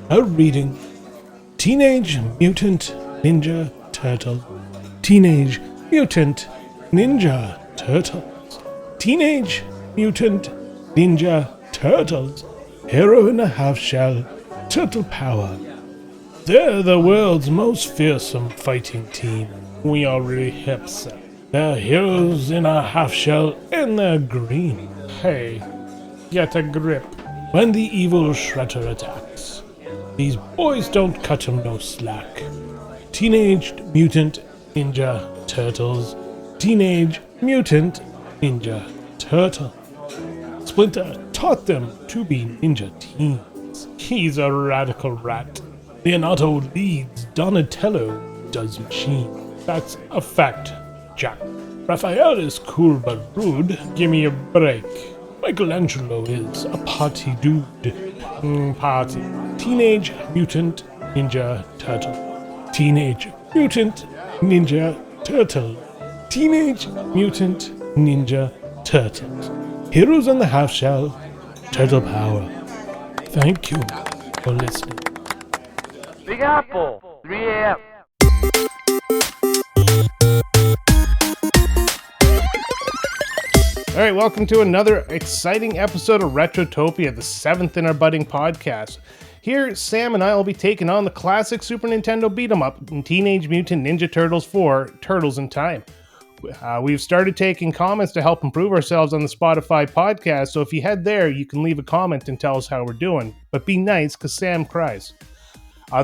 A reading: Teenage Mutant Ninja Turtle. Teenage Mutant Ninja Turtles. Teenage Mutant Ninja Turtles. Hero in a half shell. Turtle power. They're the world's most fearsome fighting team. We already have said. They're heroes in a half shell and they're green. Hey, get a grip. When the evil Shredder attacks, these boys don't cut him no slack. Teenage Mutant Ninja Turtles. Teenage Mutant Ninja Turtle. Splinter taught them to be ninja teens. He's a radical rat. Leonardo leads, Donatello does machine. That's a fact, Jack. Raphael is cool but rude. Give me a break. Michelangelo is a party dude. Party. Teenage Mutant Ninja Turtle. Teenage Mutant Ninja Turtle. Teenage Mutant Ninja Turtles. Heroes in the half shell. Turtle power. Thank you for listening. Big Apple, 3 a.m. All right, welcome to another exciting episode of Retrotopia, the 7th in our budding podcast. Here, Sam and I will be taking on the classic Super Nintendo beat-em-up in Teenage Mutant Ninja Turtles 4, Turtles in Time. We've started taking comments to help improve ourselves on the Spotify podcast, so if you head there, you can leave a comment and tell us how we're doing. But be nice, because Sam cries.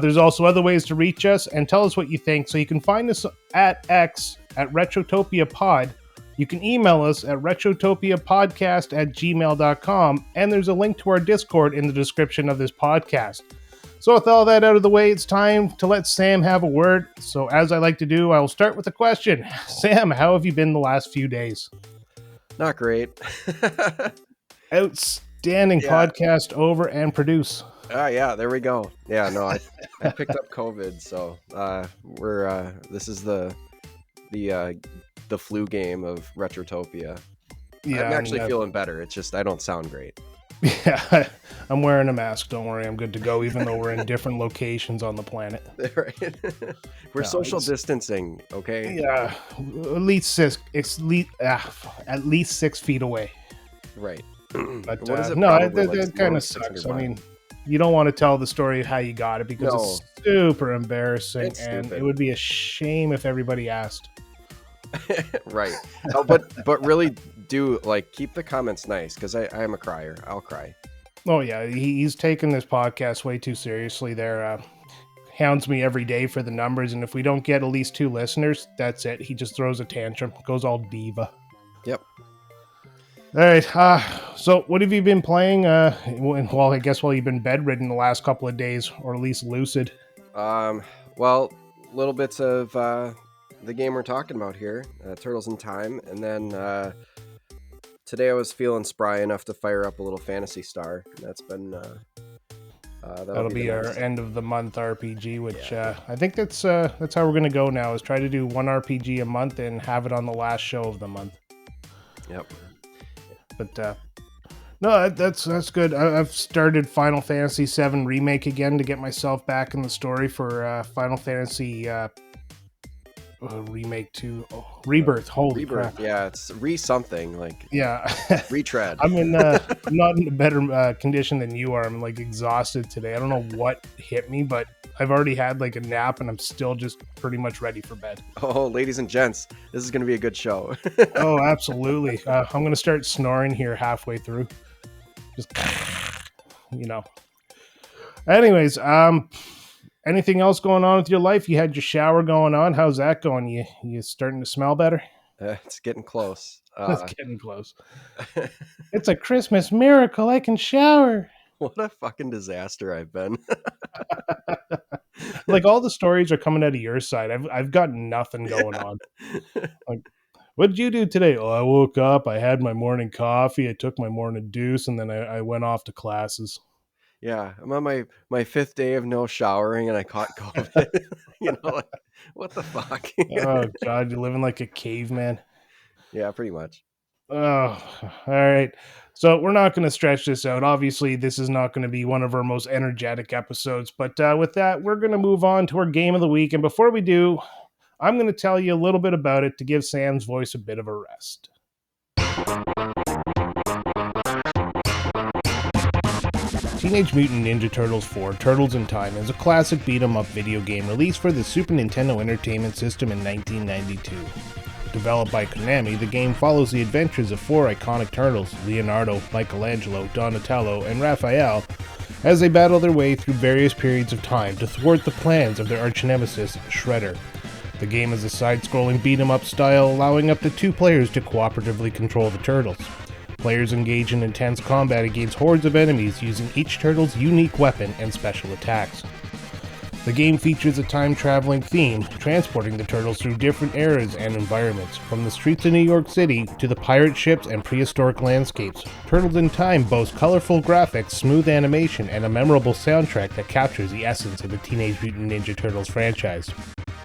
There's also other ways to reach us and tell us what you think, so you can find us at X at Retrotopia Pod. You can email us at retrotopiapodcast@gmail.com, and there's a link to our Discord in the description of this podcast. So with all that out of the way, it's time to let Sam have a word. So as I like to do, I will start with a question. Sam, how have you been the last few days? Not great. Outstanding podcast over and produce. Yeah, there we go. Yeah, no, I picked up COVID, so this is the flu game of Retrotopia. Yeah, I'm actually feeling better. It's just I don't sound great. Yeah, I'm wearing a mask. Don't worry, I'm good to go. Even though we're in different locations on the planet. Right. We're social distancing. Okay. Yeah, at least 6 feet away. Right. But that kind of sucks. I mean, you don't want to tell the story of how you got it because it's super embarrassing, and it would be a shame if everybody asked. Right. No, but really do keep the comments nice because I am a crier. I'll cry. Oh yeah, he's taking this podcast way too seriously. There, hounds me every day for the numbers, and if we don't get at least 2 listeners, that's it. He just throws a tantrum, goes all diva. Yep. All right. So what have you been playing? Well, I guess while you've been bedridden the last couple of days, or at least lucid. Well, little bits of the game we're talking about here, Turtles in Time, and then today I was feeling spry enough to fire up a little Phantasy Star. That's been that'll be our end of the month RPG, which I think that's how we're gonna go now. Is try to do 1 RPG a month and have it on the last show of the month. Yep. But no, that's good. I've started Final Fantasy VII Remake again to get myself back in the story for Final Fantasy Remake 2 Rebirth. Holy Rebirth, crap. Yeah, it's something retread. I'm not in a better condition than you are. I'm exhausted today. I don't know what hit me, but I've already had a nap and I'm still just pretty much ready for bed. Oh, ladies and gents, this is going to be a good show. Oh, absolutely. I'm going to start snoring here halfway through. Just, Anyways, anything else going on with your life? You had your shower going on. How's that going? You starting to smell better? It's getting close. It's getting close. It's a Christmas miracle. I can shower. What a fucking disaster I've been. All the stories are coming out of your side. I've got nothing going on. What did you do today? Oh, I woke up. I had my morning coffee. I took my morning deuce, and then I went off to classes. Yeah, I'm on my 5th day of no showering, and I caught COVID. What the fuck? Oh God, you're living like a caveman. Yeah, pretty much. Oh, all right. So we're not going to stretch this out. Obviously, this is not going to be one of our most energetic episodes. But with that, we're going to move on to our game of the week. And before we do, I'm going to tell you a little bit about it to give Sam's voice a bit of a rest. Teenage Mutant Ninja Turtles 4 Turtles in Time is a classic beat-em-up video game released for the Super Nintendo Entertainment System in 1992. Developed by Konami, the game follows the adventures of four iconic turtles, Leonardo, Michelangelo, Donatello, and Raphael, as they battle their way through various periods of time to thwart the plans of their arch-nemesis, Shredder. The game is a side-scrolling beat-em-up style, allowing up to 2 players to cooperatively control the turtles. Players engage in intense combat against hordes of enemies using each turtle's unique weapon and special attacks. The game features a time-traveling theme, transporting the turtles through different eras and environments, from the streets of New York City to the pirate ships and prehistoric landscapes. Turtles in Time boasts colorful graphics, smooth animation, and a memorable soundtrack that captures the essence of the Teenage Mutant Ninja Turtles franchise.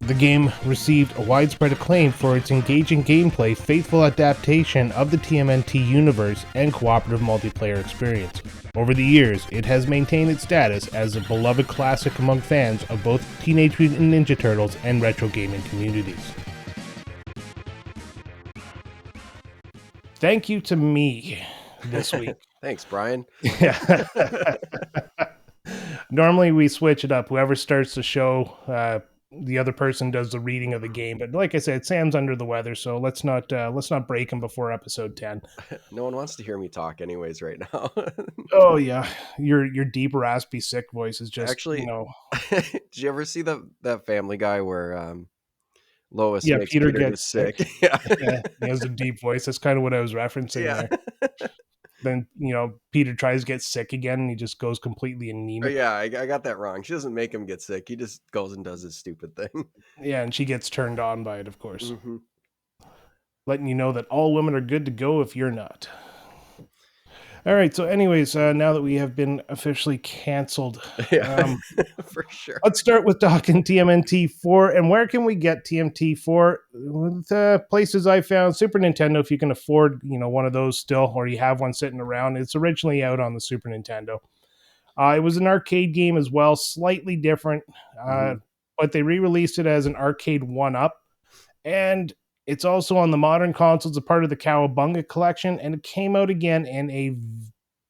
The game received a widespread acclaim for its engaging gameplay, faithful adaptation of the TMNT universe, and cooperative multiplayer experience. Over the years, it has maintained its status as a beloved classic among fans of both Teenage Mutant Ninja Turtles and retro gaming communities. Thank you to me this week. Thanks, Brian. Yeah. Normally we switch it up. Whoever starts the show, the other person does the reading of the game. But like I said, Sam's under the weather, so let's not break him before episode 10. No one wants to hear me talk, anyways, right now. Oh yeah, your deep, raspy, sick voice is just Actually, did you ever see that Family Guy where Lois makes Peter Peter gets get sick? Yeah, he has a deep voice. That's kind of what I was referencing there. Then Peter tries to get sick again, and he just goes completely anemic. Yeah, I got that wrong. She doesn't make him get sick. He just goes and does his stupid thing. Yeah, and she gets turned on by it, of course. Mm-hmm. Letting you know that all women are good to go if you're not. All right, so anyways, now that we have been officially canceled, Yeah, for sure. let's start with talking TMNT4. And where can we get TMNT4? The places I found, Super Nintendo, if you can afford, one of those still, or you have one sitting around. It's originally out on the Super Nintendo. It was an arcade game as well, slightly different, but they re-released it as an arcade one-up. And it's also on the modern consoles, a part of the Cowabunga collection, and it came out again in a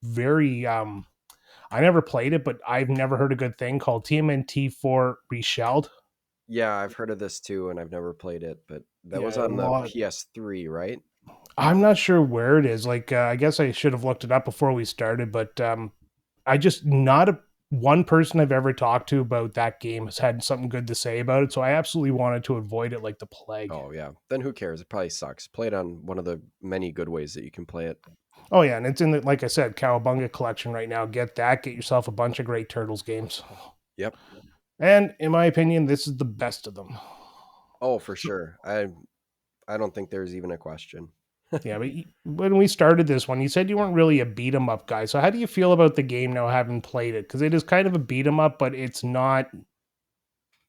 very I never played it, but I've never heard a good thing called TMNT4 Reshelled. Yeah, I've heard of this too, and I've never played it, but that was Yeah, on the PS3, right? I'm not sure where it is. Like, I guess I should have looked it up before we started, but I just not one person I've ever talked to about that game has had something good to say about it. So I absolutely wanted to avoid it like the plague. Oh yeah, then who cares? It probably sucks. Play it on one of the many good ways that you can play it. Oh yeah, and it's in the, like I said, Cowabunga collection right now. Get that. Get yourself a bunch of great Turtles games. Yep. And in my opinion, this is the best of them. Oh, for sure. I don't think there's even a question. Yeah, but when we started this one, you said you weren't really a beat 'em up guy. So how do you feel about the game now, having played it? Because it is kind of a beat 'em up, but it's not.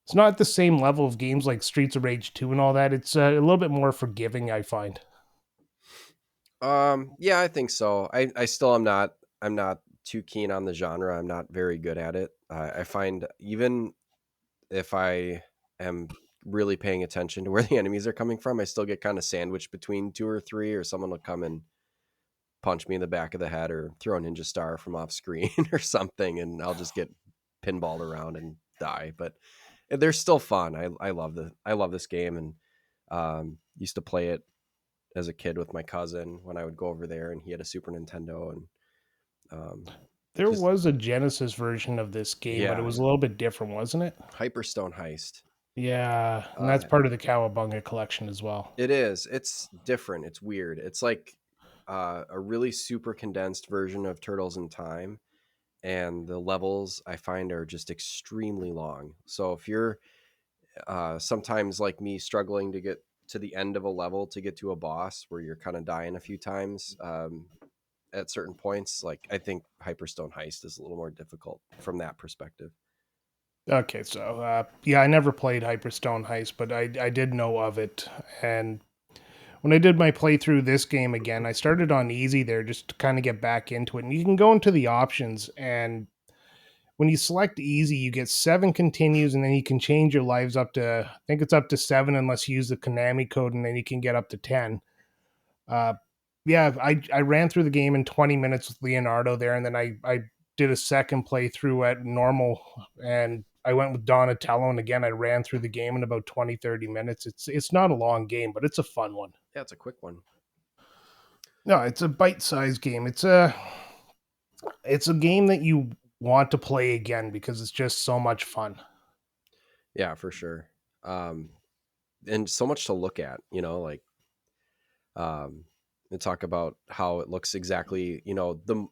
It's not the same level of games like Streets of Rage 2 and all that. It's a little bit more forgiving, I find. Yeah, I think so. I still am not. I'm not too keen on the genre. I'm not very good at it. I find even if I am really paying attention to where the enemies are coming from, I still get kind of sandwiched between 2 or 3, or someone will come and punch me in the back of the head or throw a ninja star from off screen or something, and I'll just get pinballed around and die. But they're still fun. I love this game, and used to play it as a kid with my cousin when I would go over there, and he had a Super Nintendo, and there was a Genesis version of this game, but it was a little bit different, wasn't it? Hyperstone Heist. Yeah, and that's part of the Cowabunga collection as well. It is. It's different. It's weird. It's like a really super condensed version of Turtles in Time, and the levels I find are just extremely long. So if you're sometimes like me, struggling to get to the end of a level to get to a boss where you're kind of dying a few times at certain points, like I think Hyperstone Heist is a little more difficult from that perspective. Okay, so yeah, I never played Hyperstone Heist, but I did know of it. And when I did my playthrough this game again, I started on easy there just to kind of get back into it. And you can go into the options, and when you select easy, you get 7 continues, and then you can change your lives up to, I think it's up to 7 unless you use the Konami code, and then you can get up to 10. Uh, yeah, I ran through the game in 20 minutes with Leonardo there, and then I did a second playthrough at normal, and I went with Donatello, and again I ran through the game in about 20-30 minutes. It's not a long game, but it's a fun one. Yeah, it's a quick one. No, it's a bite-sized game. It's a game that you want to play again because it's just so much fun. Yeah, for sure. And so much to look at, like and talk about how it looks exactly, the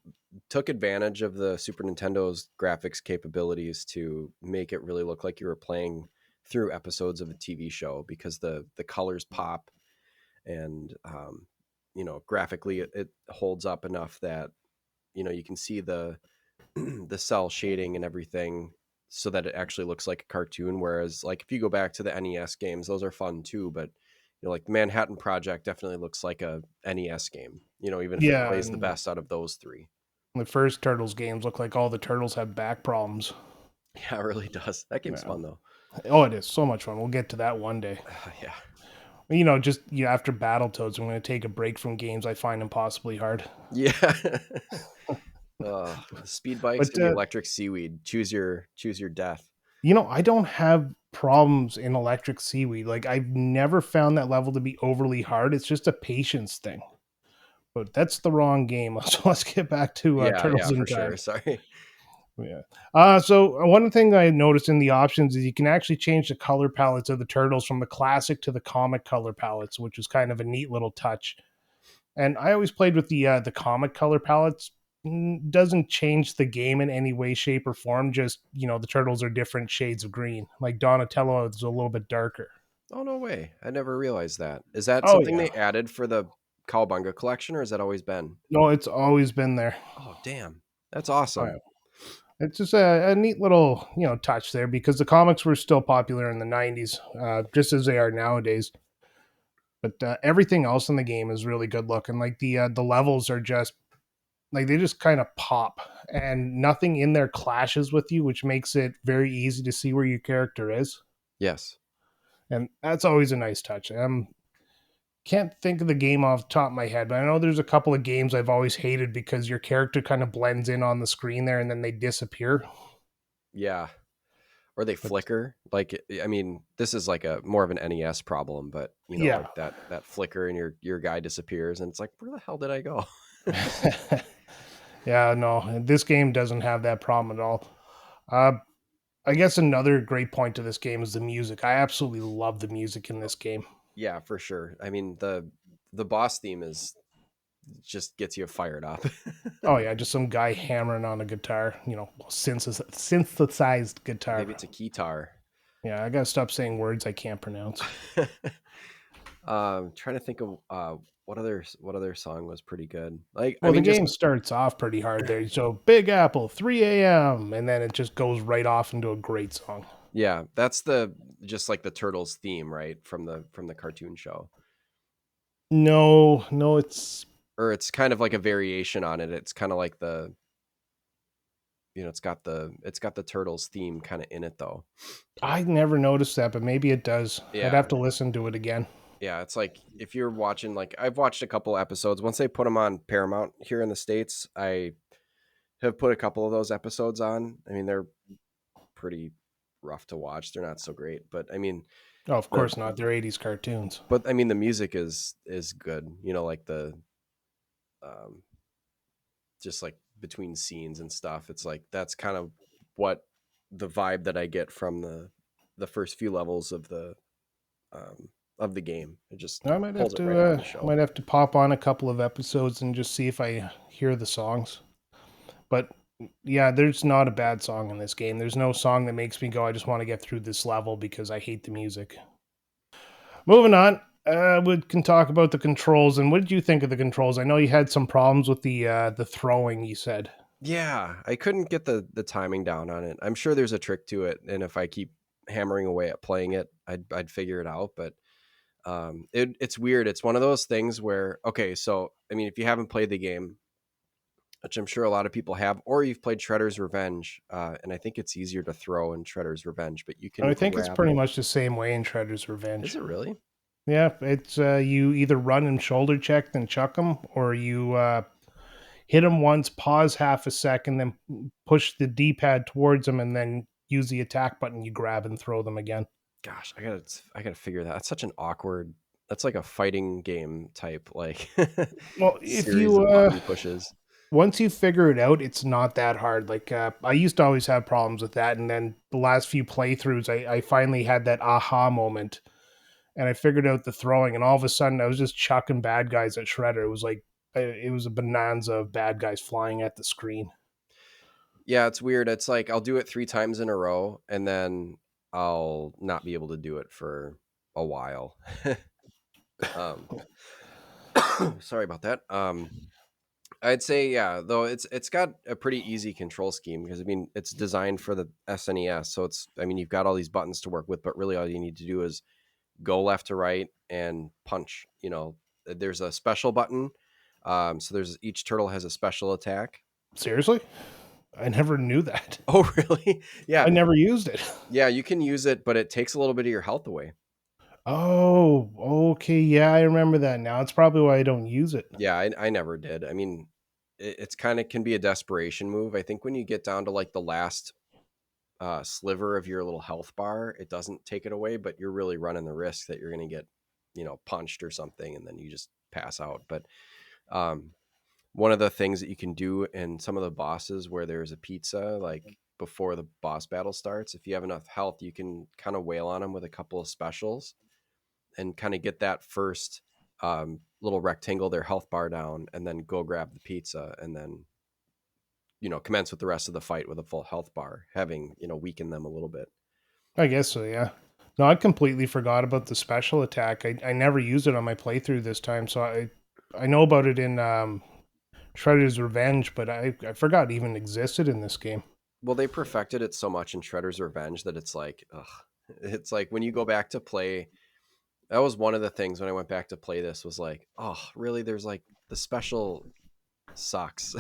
took advantage of the Super Nintendo's graphics capabilities to make it really look like you were playing through episodes of a TV show, because the colors pop, and graphically it holds up enough that you can see the the cell shading and everything, so that it actually looks like a cartoon. Whereas, like, if you go back to the NES games, those are fun too, but like Manhattan Project definitely looks like a NES game, even if it Yeah, plays the and best out of those three. the first Turtles games look like all the turtles have back problems. Yeah, it really does. That game's Yeah. fun though. Oh, it is so much fun. We'll get to that one day. Yeah. Just after Battletoads, I'm going to take a break from games I find impossibly hard. Yeah. Speed bikes But and the electric seaweed. Choose your death. I don't have problems in electric seaweed. Like, I've never found that level to be overly hard. It's just a patience thing. But that's the wrong game. So let's get back to Yeah, Turtles in for sure. Time. Sorry. Yeah. So one thing I noticed in the options is you can actually change the color palettes of the turtles from the classic to the comic color palettes, which is kind of a neat little touch. And I always played with the comic color palettes. Doesn't change the game in any way, shape, or form. Just the turtles are different shades of green. Like Donatello is a little bit darker. Oh, no way. I never realized that. Is that Oh something yeah, they added for the Cowabunga collection, or has that always been? no, it's always been there. Oh, damn. That's Oh, yeah. awesome. It's just a neat little touch there because the comics were still popular in the '90s, just as they are nowadays. But everything else in the game is really good looking. Like the levels are just like they just kind of pop, and nothing in there clashes with you, which makes it very easy to see where your character is. Yes. And that's always a nice touch. Can't think of the game off the top of my head, but I know there's a couple of games I've always hated because your character kind of blends in on the screen there and then they disappear. Yeah. Or they But flicker. Like, I mean, this is like a more of an NES problem, but yeah. like that flicker, and your guy disappears, and it's like, where the hell did I go? Yeah, no, this game doesn't have that problem at all. Uh, I guess another great point to this game is the music. I absolutely love the music in this game. Yeah, for sure. I mean, the boss theme is just gets you fired up. Oh yeah, just some guy hammering on a guitar, synthesized guitar. Maybe it's a keytar. Yeah, I gotta stop saying words I can't pronounce. Trying to think of what other song was pretty good. Like, I Well, the mean, just game starts off pretty hard there. So Big Apple, 3 a.m., and then it just goes right off into a great song. yeah, that's the just like the Turtles theme, right, from the cartoon show. No, no, Or it's kind of like a variation on it. It's kind of like it's got the Turtles theme kind of in it though. I never noticed that, but maybe it does. I'd Yeah. have to listen to it again. Yeah, it's like if you're watching, like, I've watched a couple episodes. Once they put them on Paramount here in the States, I have put a couple of those episodes on. I mean, they're pretty rough to watch. They're not so great, but I mean, Oh, of the course not. They're 80s cartoons. but I mean the music is good. Like the um just like between scenes and stuff. It's like that's kind of what the vibe that I get from the first few levels of the game. It just I might have pulls it right out of to the show. might have to pop on a couple of episodes and just see if I hear the songs. But yeah, there's not a bad song in this game. There's no song that makes me go, I just want to get through this level because I hate the music. Moving on, we can talk about the controls. And what did you think of the controls? I know you had some problems with the throwing. You said. Yeah, I couldn't get the timing down on it. I'm sure there's a trick to it, and if I keep hammering away at playing it, I'd figure it out. But It's weird. It's one of those things where, okay, so I mean, if you haven't played the game, which I'm sure a lot of people have, or you've played Shredder's Revenge, and I think it's easier to throw in Shredder's Revenge, but you And can I think it's grab. pretty much the same way in Shredder's Is Revenge. it really? Yeah, it's you either run and shoulder check then chuck them, or you hit them once, pause half a second, then push the D-pad towards them, and then use the attack button. You grab and throw them again. Gosh, I gotta figure that. That's such an awkward. That's like a fighting game type, like Well, if series you of button pushes. once you figure it out, it's not that hard. Like I used to always have problems with that, and then the last few playthroughs, I finally had that aha moment, and I figured out the throwing, and all of a sudden, I was just chucking bad guys at Shredder. It was like it was a bonanza of bad guys flying at the screen. Yeah, it's weird. It's like I'll do it 3 times in a row, and then I'll not be able to do it for a while. um, sorry about that. I'd say yeah, though it's got a pretty easy control scheme because I mean it's designed for the SNES, so it's I mean you've got all these buttons to work with, but really all you need to do is go left to right and punch. There's a special button. So there's each turtle has a special attack. Seriously, I never knew that. Oh, really? Yeah, I never used it. yeah. You can use it, but it takes a little bit of your health away. Oh, okay. Yeah, I remember that now. It's probably why I don't use it. Yeah, I never did. I mean, it's kind of can be a desperation move. I think when you get down to like the last sliver of your little health bar, it doesn't take it away, but you're really running the risk that you're going to get, punched or something, and then you just pass out. But um, one of the things that you can do in some of the bosses where there's a pizza, like before the boss battle starts, if you have enough health, you can kind of wail on them with a couple of specials and kind of get that first little rectangle, their health bar down, and then go grab the pizza and then, commence with the rest of the fight with a full health bar, having, weakened them a little bit. I guess so, yeah. No, I completely forgot about the special attack. I never used it on my playthrough this time, so I know about it in Shredder's Revenge, but I forgot it even existed in this game. Well, they perfected it so much in Shredder's Revenge that it's like, ugh. It's like when you go back to play, that was one of the things when I went back to play this was like, oh, really? There's like the special sucks.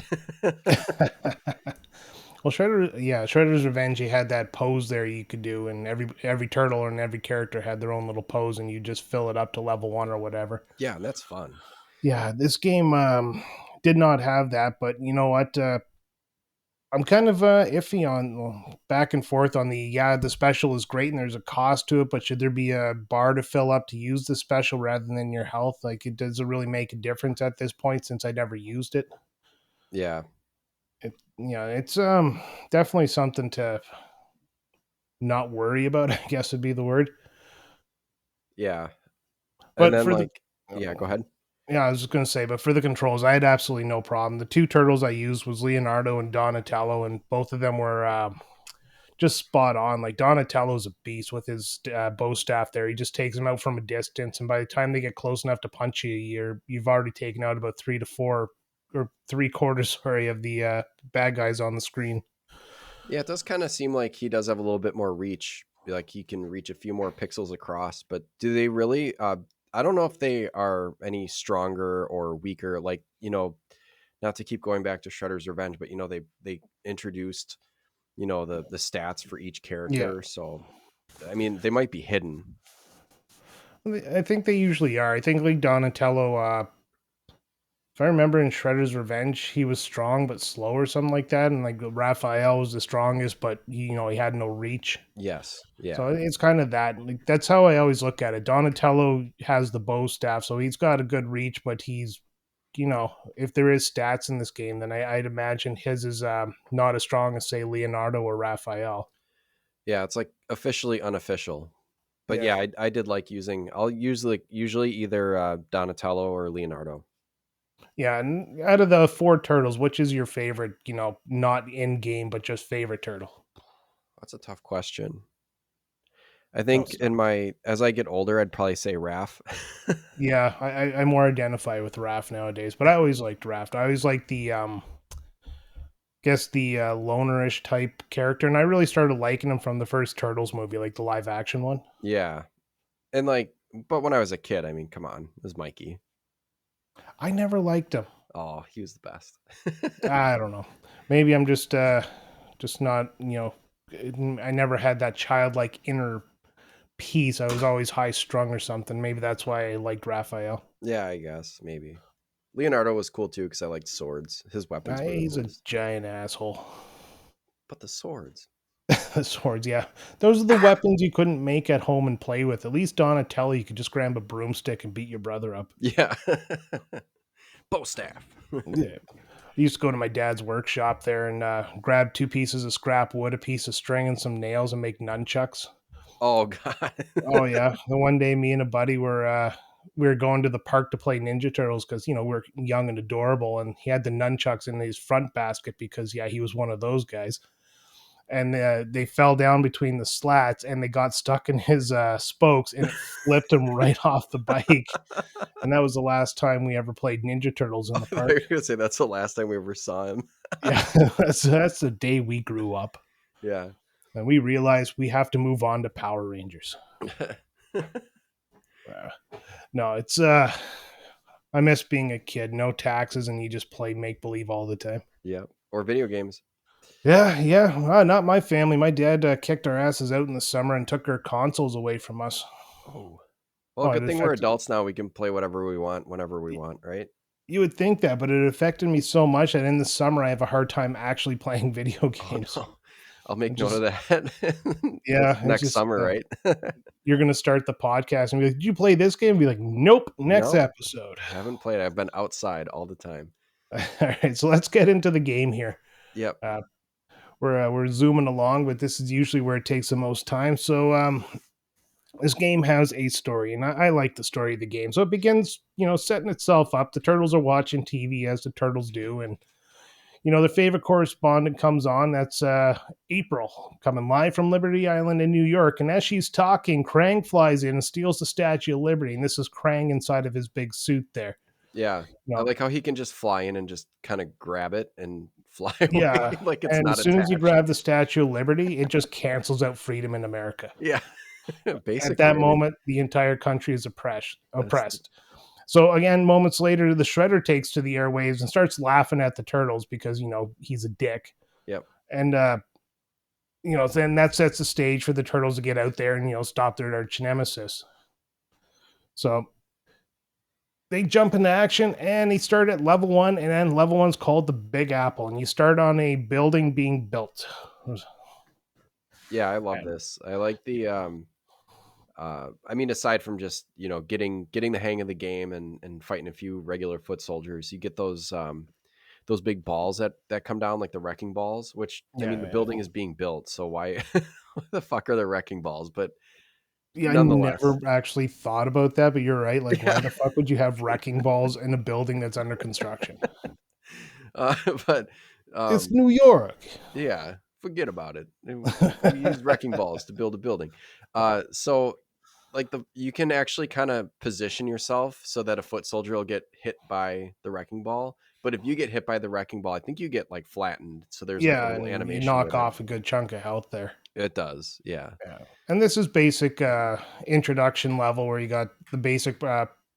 Well, Shredder's Revenge, you had that pose there you could do, and every turtle and every character had their own little pose, and you just fill it up to level 1 or whatever. Yeah, and that's fun. Yeah, this game did not have that, but you know what? I'm kind of iffy on back and forth on the special is great and there's a cost to it, but should there be a bar to fill up to use the special rather than your health? Like, it doesn't really make a difference at this point since I never used it. Yeah. It's definitely something to not worry about, I guess would be the word. Yeah. And But then for the like, yeah, go ahead. yeah, I was just gonna say, but for the controls, I had absolutely no problem. The two turtles I used was Leonardo and Donatello, and both of them were just spot on. Like Donatello's a beast with his bow staff. There, he just takes them out from a distance, and by the time they get close enough to punch you, you've already taken out about 3 to 4 or 3/4, sorry, of the bad guys on the screen. Yeah, it does kind of seem like he does have a little bit more reach. Like he can reach a few more pixels across, but do they really I don't know if they are any stronger or weaker. Like, not to keep going back to Shredder's Revenge, but they introduced, the stats for each Yeah, character. So I mean, they might be hidden. I think they usually are. I think like Donatello. If I remember in Shredder's Revenge, he was strong but slow or something like that, and like Raphael was the strongest, but he had no reach. Yes. So Yeah. it's kind of that. Like, that's how I always look at it. Donatello has the bow staff, so he's got a good reach, but if there is stats in this game, then I'd imagine his is not as strong as say Leonardo or Raphael. Yeah, it's like officially unofficial. But Yeah, yeah, I did like I'll usually either Donatello or Leonardo. yeah. And out of the four turtles, which is your favorite? Not in game, but just favorite turtle. That's a tough question. I Oh, think sorry. as I get older, I'd probably say Raph. Yeah, I more identify with Raph nowadays, but I always liked Raph. I always liked the guess the lonerish type character, and I really started liking him from the first Turtles movie, like the live action one. Yeah. And like But when I was a kid, I mean, come on, it was Mikey. I never liked him. Oh, he was the best. I don't know. Maybe I'm just not, I never had that childlike inner peace. I was always high strung or something. Maybe that's why I liked Raphael. Yeah, I guess maybe. Leonardo was cool too because I liked swords. His weapons were the He's a coolest. giant asshole. But the swords. The swords, yeah. Those are the weapons you couldn't make at home and play with. At least Donatello, you could just grab a broomstick and beat your brother up. Yeah. Bow staff. Yeah. I used to go to my dad's workshop there and grab 2 pieces of scrap wood, a piece of string, and some nails and make nunchucks. Oh god. Oh yeah. The one day, me and a buddy we were going to the park to play Ninja Turtles because we're young and adorable, and he had the nunchucks in his front basket because he was one of those guys. And they fell down between the slats and they got stuck in his spokes and it flipped him right off the bike. And that was the last time we ever played Ninja Turtles in I the thought you park. were gonna say that's the last time we ever saw him. Yeah, that's the day we grew up. Yeah. And we realized we have to move on to Power Rangers. No, it's I miss being a kid, no taxes, and you just play make believe all the time. Yeah. Or video games. Yeah. Not my family. My dad kicked our asses out in the summer and took our consoles away from us. Oh. Well, Oh, it good thing we're affected. adults now. We can play whatever we want, whenever we want, right? You would think that, but it affected me so much that in the summer I have a hard time actually playing video Oh games. no. I'll It make note just of that. That's Yeah, it's next just summer, right? you're gonna start the podcast and be like, "Did you play this game?" And be like, "Nope, next No, episode." haven't played. I've been outside all the time. All right, so let's get into the game here. Yep. Uh, we're zooming along, but this is usually where it takes the most time. So this game has a story, and I like the story of the game. So it begins, setting itself up. The turtles are watching TV as the turtles do, and the favorite correspondent comes on. That's April, coming live from Liberty Island in New York. And as she's talking, Krang flies in and steals the Statue of Liberty. And this is Krang inside of his big suit there. Yeah. You I know, like how he can just fly in and just kind of grab it and fly away yeah. like it's And not as soon as you attached. grab the Statue of Liberty, it just cancels out freedom in America. Yeah. At Basically, that I mean, moment, the entire country is oppressed. that's Oppressed. So again, moments later, the Shredder takes to the airwaves and starts laughing at the turtles because he's a dick. yep. And then that sets the stage for the turtles to get out there and stop their arch nemesis. So they jump into action and they start at level 1, and then level 1's called the Big Apple, and you start on a building being built. Yeah, I love this. I like the I mean, aside from just, getting the hang of the game and fighting a few regular foot soldiers, you get those big balls that come down like the wrecking balls, which I mean the Yeah, building is being built, so why what the fuck are the wrecking balls? But yeah. I never nonetheless. actually thought about that, but you're right. Like, why Yeah. the fuck would you have wrecking balls in a building that's under construction? Uh, but It's um New York. yeah, forget about it. We used wrecking balls to build a building. So like you can actually kind of position yourself so that a foot soldier will get hit by the wrecking ball. But if you get hit by the wrecking ball, I think you get like flattened. So there's like a Yeah, little and you animation knock with it. off a good chunk of health there. It does. Yeah. Yeah. And this is basic introduction level where you got the basic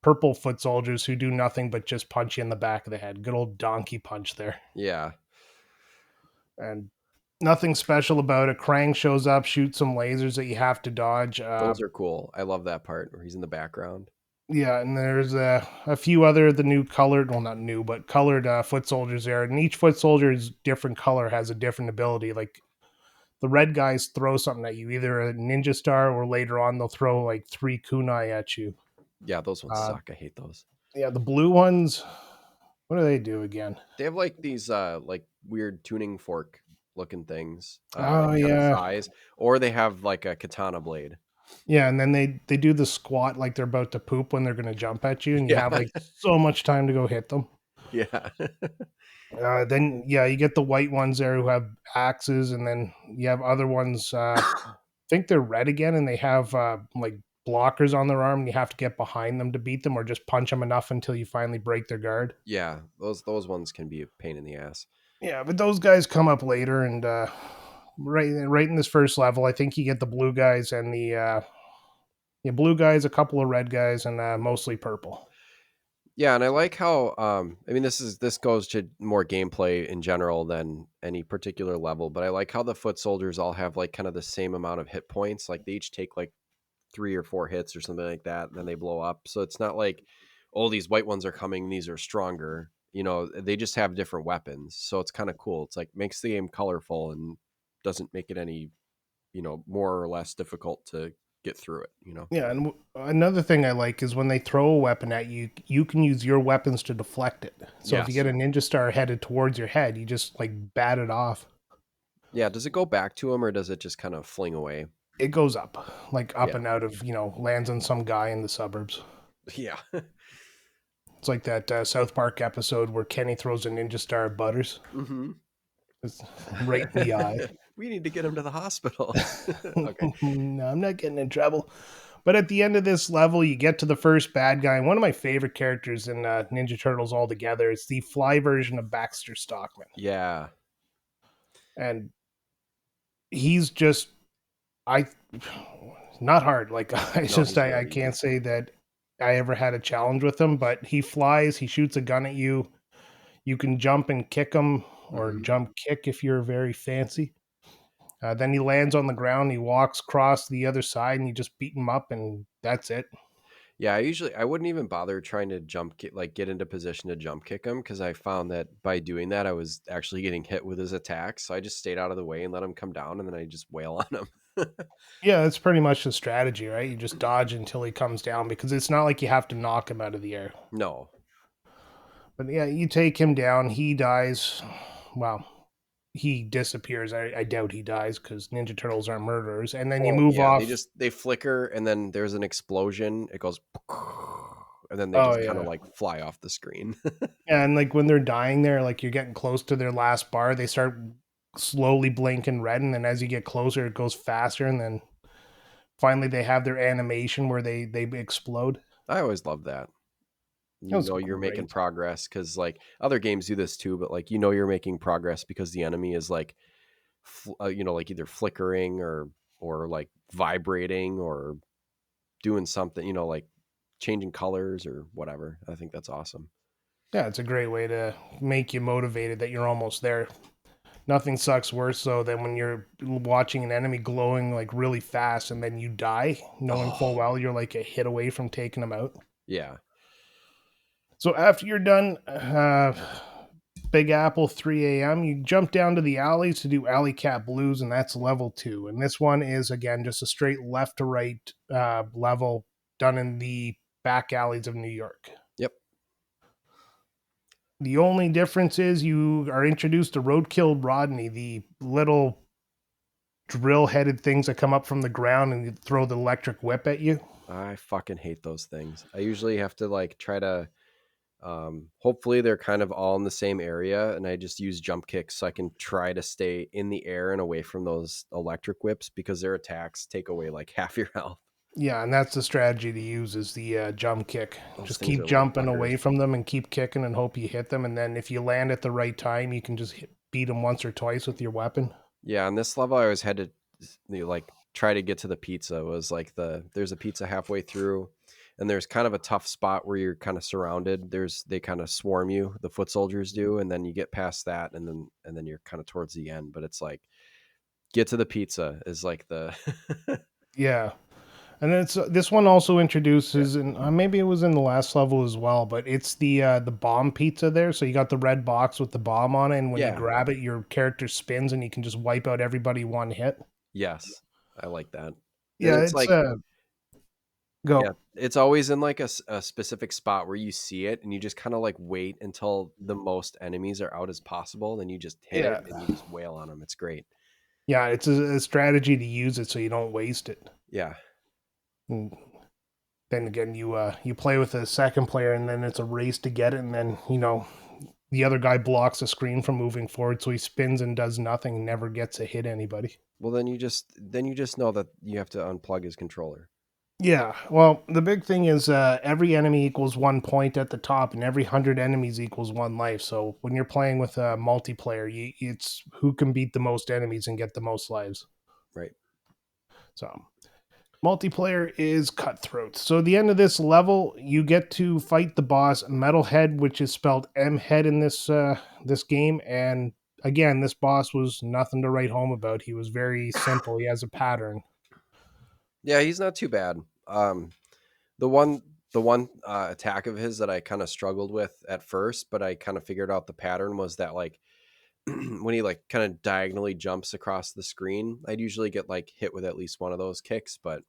purple foot soldiers who do nothing but just punch you in the back of the head. Good old donkey punch there. Yeah. And nothing special about it. Krang shows up, shoots some lasers that you have to dodge. Those are cool. I love that part where he's in the background. Yeah, and there's a few other of the new colored, well, not new, but colored foot soldiers there. And each foot soldier's different color has a different ability. Like the red guys throw something at you, either a ninja star or later on they'll throw like 3 kunai at you. Yeah, those ones Uh, suck. I hate those. yeah, the blue ones, what do they do again? They have like these like weird tuning fork looking things Oh on the yeah, thighs, or they have like a katana blade. yeah, and then they do the squat like they're about to poop when they're gonna jump at you, and you Yeah. have like so much time to go hit them. Yeah. Then yeah, you get the white ones there who have axes, and then you have other ones. I think they're red again, and they have like blockers on their arm, and you have to get behind them to beat them, or just punch them enough until you finally break their guard. Yeah, those ones can be a pain in the ass. Yeah, but those guys come up later, and right in this first level, I think you get the blue guys and the Yeah, blue guys, a couple of red guys, and mostly purple. Yeah, and I like how I mean this goes to more gameplay in general than any particular level, but I like how the foot soldiers all have like kind of the same amount of hit points. Like they each take like 3 or 4 hits or something like that, and then they blow up. So it's not like, oh, these white ones are coming, these are stronger. You know, they just have different weapons. So it's kind of cool. It's like makes the game colorful and doesn't make it any, more or less difficult to get through it, Yeah, and another thing I like is when they throw a weapon at you, you can use your weapons to deflect it. So if you Yes. get a ninja star headed towards your head, you just like bat it off. Yeah, does it go back to him or does it just kind of fling away? It goes up, like up Yeah. and out of, lands on some guy in the suburbs. Yeah. It's like that South Park episode where Kenny throws a ninja star at Butters. Mm-hmm. It's right in the eye. We need to get him to the hospital. Okay. No, I'm not getting in trouble. But at the end of this level, you get to the first bad guy. And one of my favorite characters in Ninja Turtles altogether. It's the fly version of Baxter Stockman. Yeah. And he's just, I, not hard. Like, No, he's I very can't easy. say that I ever had a challenge with him, but he flies, he shoots a gun at you. You can jump and kick him, or Mm-hmm. jump kick if you're very fancy. Then he lands on the ground. He walks across the other side, and you just beat him up, and that's it. Yeah, I wouldn't even bother trying to get into position to jump kick him because I found that by doing that I was actually getting hit with his attacks. So I just stayed out of the way and let him come down, and then I just wail on him. Yeah, that's pretty much the strategy, right? You just dodge until he comes down because it's not like you have to knock him out of the air. No. But yeah, you take him down. He dies. Well, he disappears. I doubt he dies because Ninja Turtles aren't murderers. And then you Oh move yeah, off. they flicker and then there's an explosion. It goes, and then they Oh just kind of yeah. like fly off the screen. And like when they're dying there, like you're getting close to their last bar, they start slowly blinking red, and then as you get closer, it goes faster, and then finally they have their animation where they explode. I always love that. That You was know you're making great. progress because like other games do this too, but like you're making progress because the enemy is like, like either flickering or like vibrating or doing something, like changing colors or whatever. I think that's awesome. Yeah, it's a great way to make you motivated that you're almost there. Nothing sucks worse so than when you're watching an enemy glowing like really fast and then you die, knowing full Oh well you're like a hit away from taking them out. yeah, So after you're done, Big Apple 3 a.m., you jump down to the alleys to do Alley Cat Blues, and that's level 2. And this one is, again, just a straight left to right level done in the back alleys of New York. yep. The only difference is you are introduced to Roadkill Rodney, the little drill headed things that come up from the ground and throw the electric whip at you. I fucking hate those things. I usually have to like try to hopefully they're kind of all in the same area and I just use jump kicks so I can try to stay in the air and away from those electric whips because their attacks take away like half your health. Yeah, and that's the strategy to use is the jump kick. Those Just things keep are little jumping buggers. away from them and keep kicking and hope you hit them. And then if you land at the right time, you can just beat them once or twice with your weapon. Yeah, on this level I always had to like try to get to the pizza. It was like there's a pizza halfway through and there's kind of a tough spot where you're kind of surrounded. They kind of swarm you, the foot soldiers do, and then you get past that and then you're kind of towards the end, but it's like get to the pizza is like the Yeah. And it's this one also yeah. introduces, and maybe it was in the last level as well, but it's the bomb pizza there. So you got the red box with the bomb on it, and when you Yeah. grab it, your character spins, and you can just wipe out everybody one hit. Yes. I like that. And Yeah, it's it's like yeah, go. it's always in like a specific spot where you see it and you just kind of like wait until the most enemies are out as possible. Then you just hit it Yeah, and you just wail on them. It's great. yeah, it's a strategy to use it so you don't waste it. Yeah. And then again, you play with a second player, and then it's a race to get it, and then the other guy blocks the screen from moving forward, so he spins and does nothing, and never gets to hit anybody. Well, then you just know that you have to unplug his controller. Yeah, well, the big thing is every enemy equals 1 point at the top, and every 100 enemies equals 1 life. So when you're playing with a multiplayer, it's who can beat the most enemies and get the most lives. Right. So Multiplayer is cutthroat. So at the end of this level, you get to fight the boss Metalhead, which is spelled M head in this game. And again, this boss was nothing to write home about. He was very simple. He has a pattern. Yeah, he's not too bad. The one the one attack of his that I kind of struggled with at first, but I kind of figured out the pattern was that like when he like kind of diagonally jumps across the screen, I'd usually get like hit with at least one of those kicks, but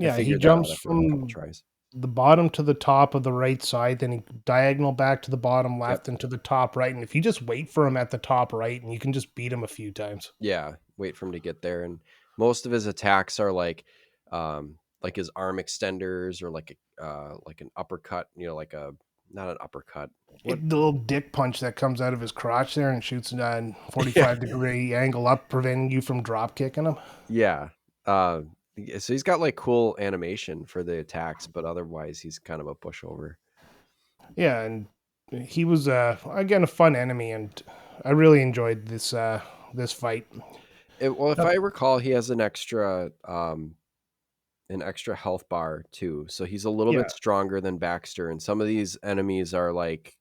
I Yeah, he figured that out jumps after a couple from tries. the bottom to the top of the right side, then he diagonal back to the bottom Yep. left and to the top right. And if you just wait for him at the top right, and you can just beat him a few times. Yeah, wait for him to get there, and most of his attacks are like his arm extenders or like an uppercut, like a not an uppercut. What? The little dick punch that comes out of his crotch there and shoots a Yeah. 45-degree angle up, preventing you from drop kicking him. Yeah. Uh so he's got like cool animation for the attacks, but otherwise he's kind of a pushover. Yeah, and he was again a fun enemy, and I really enjoyed this fight. Well, if Uh, I recall, he has an extra health bar too. So he's a little yeah, bit stronger than Baxter, and some of these enemies are like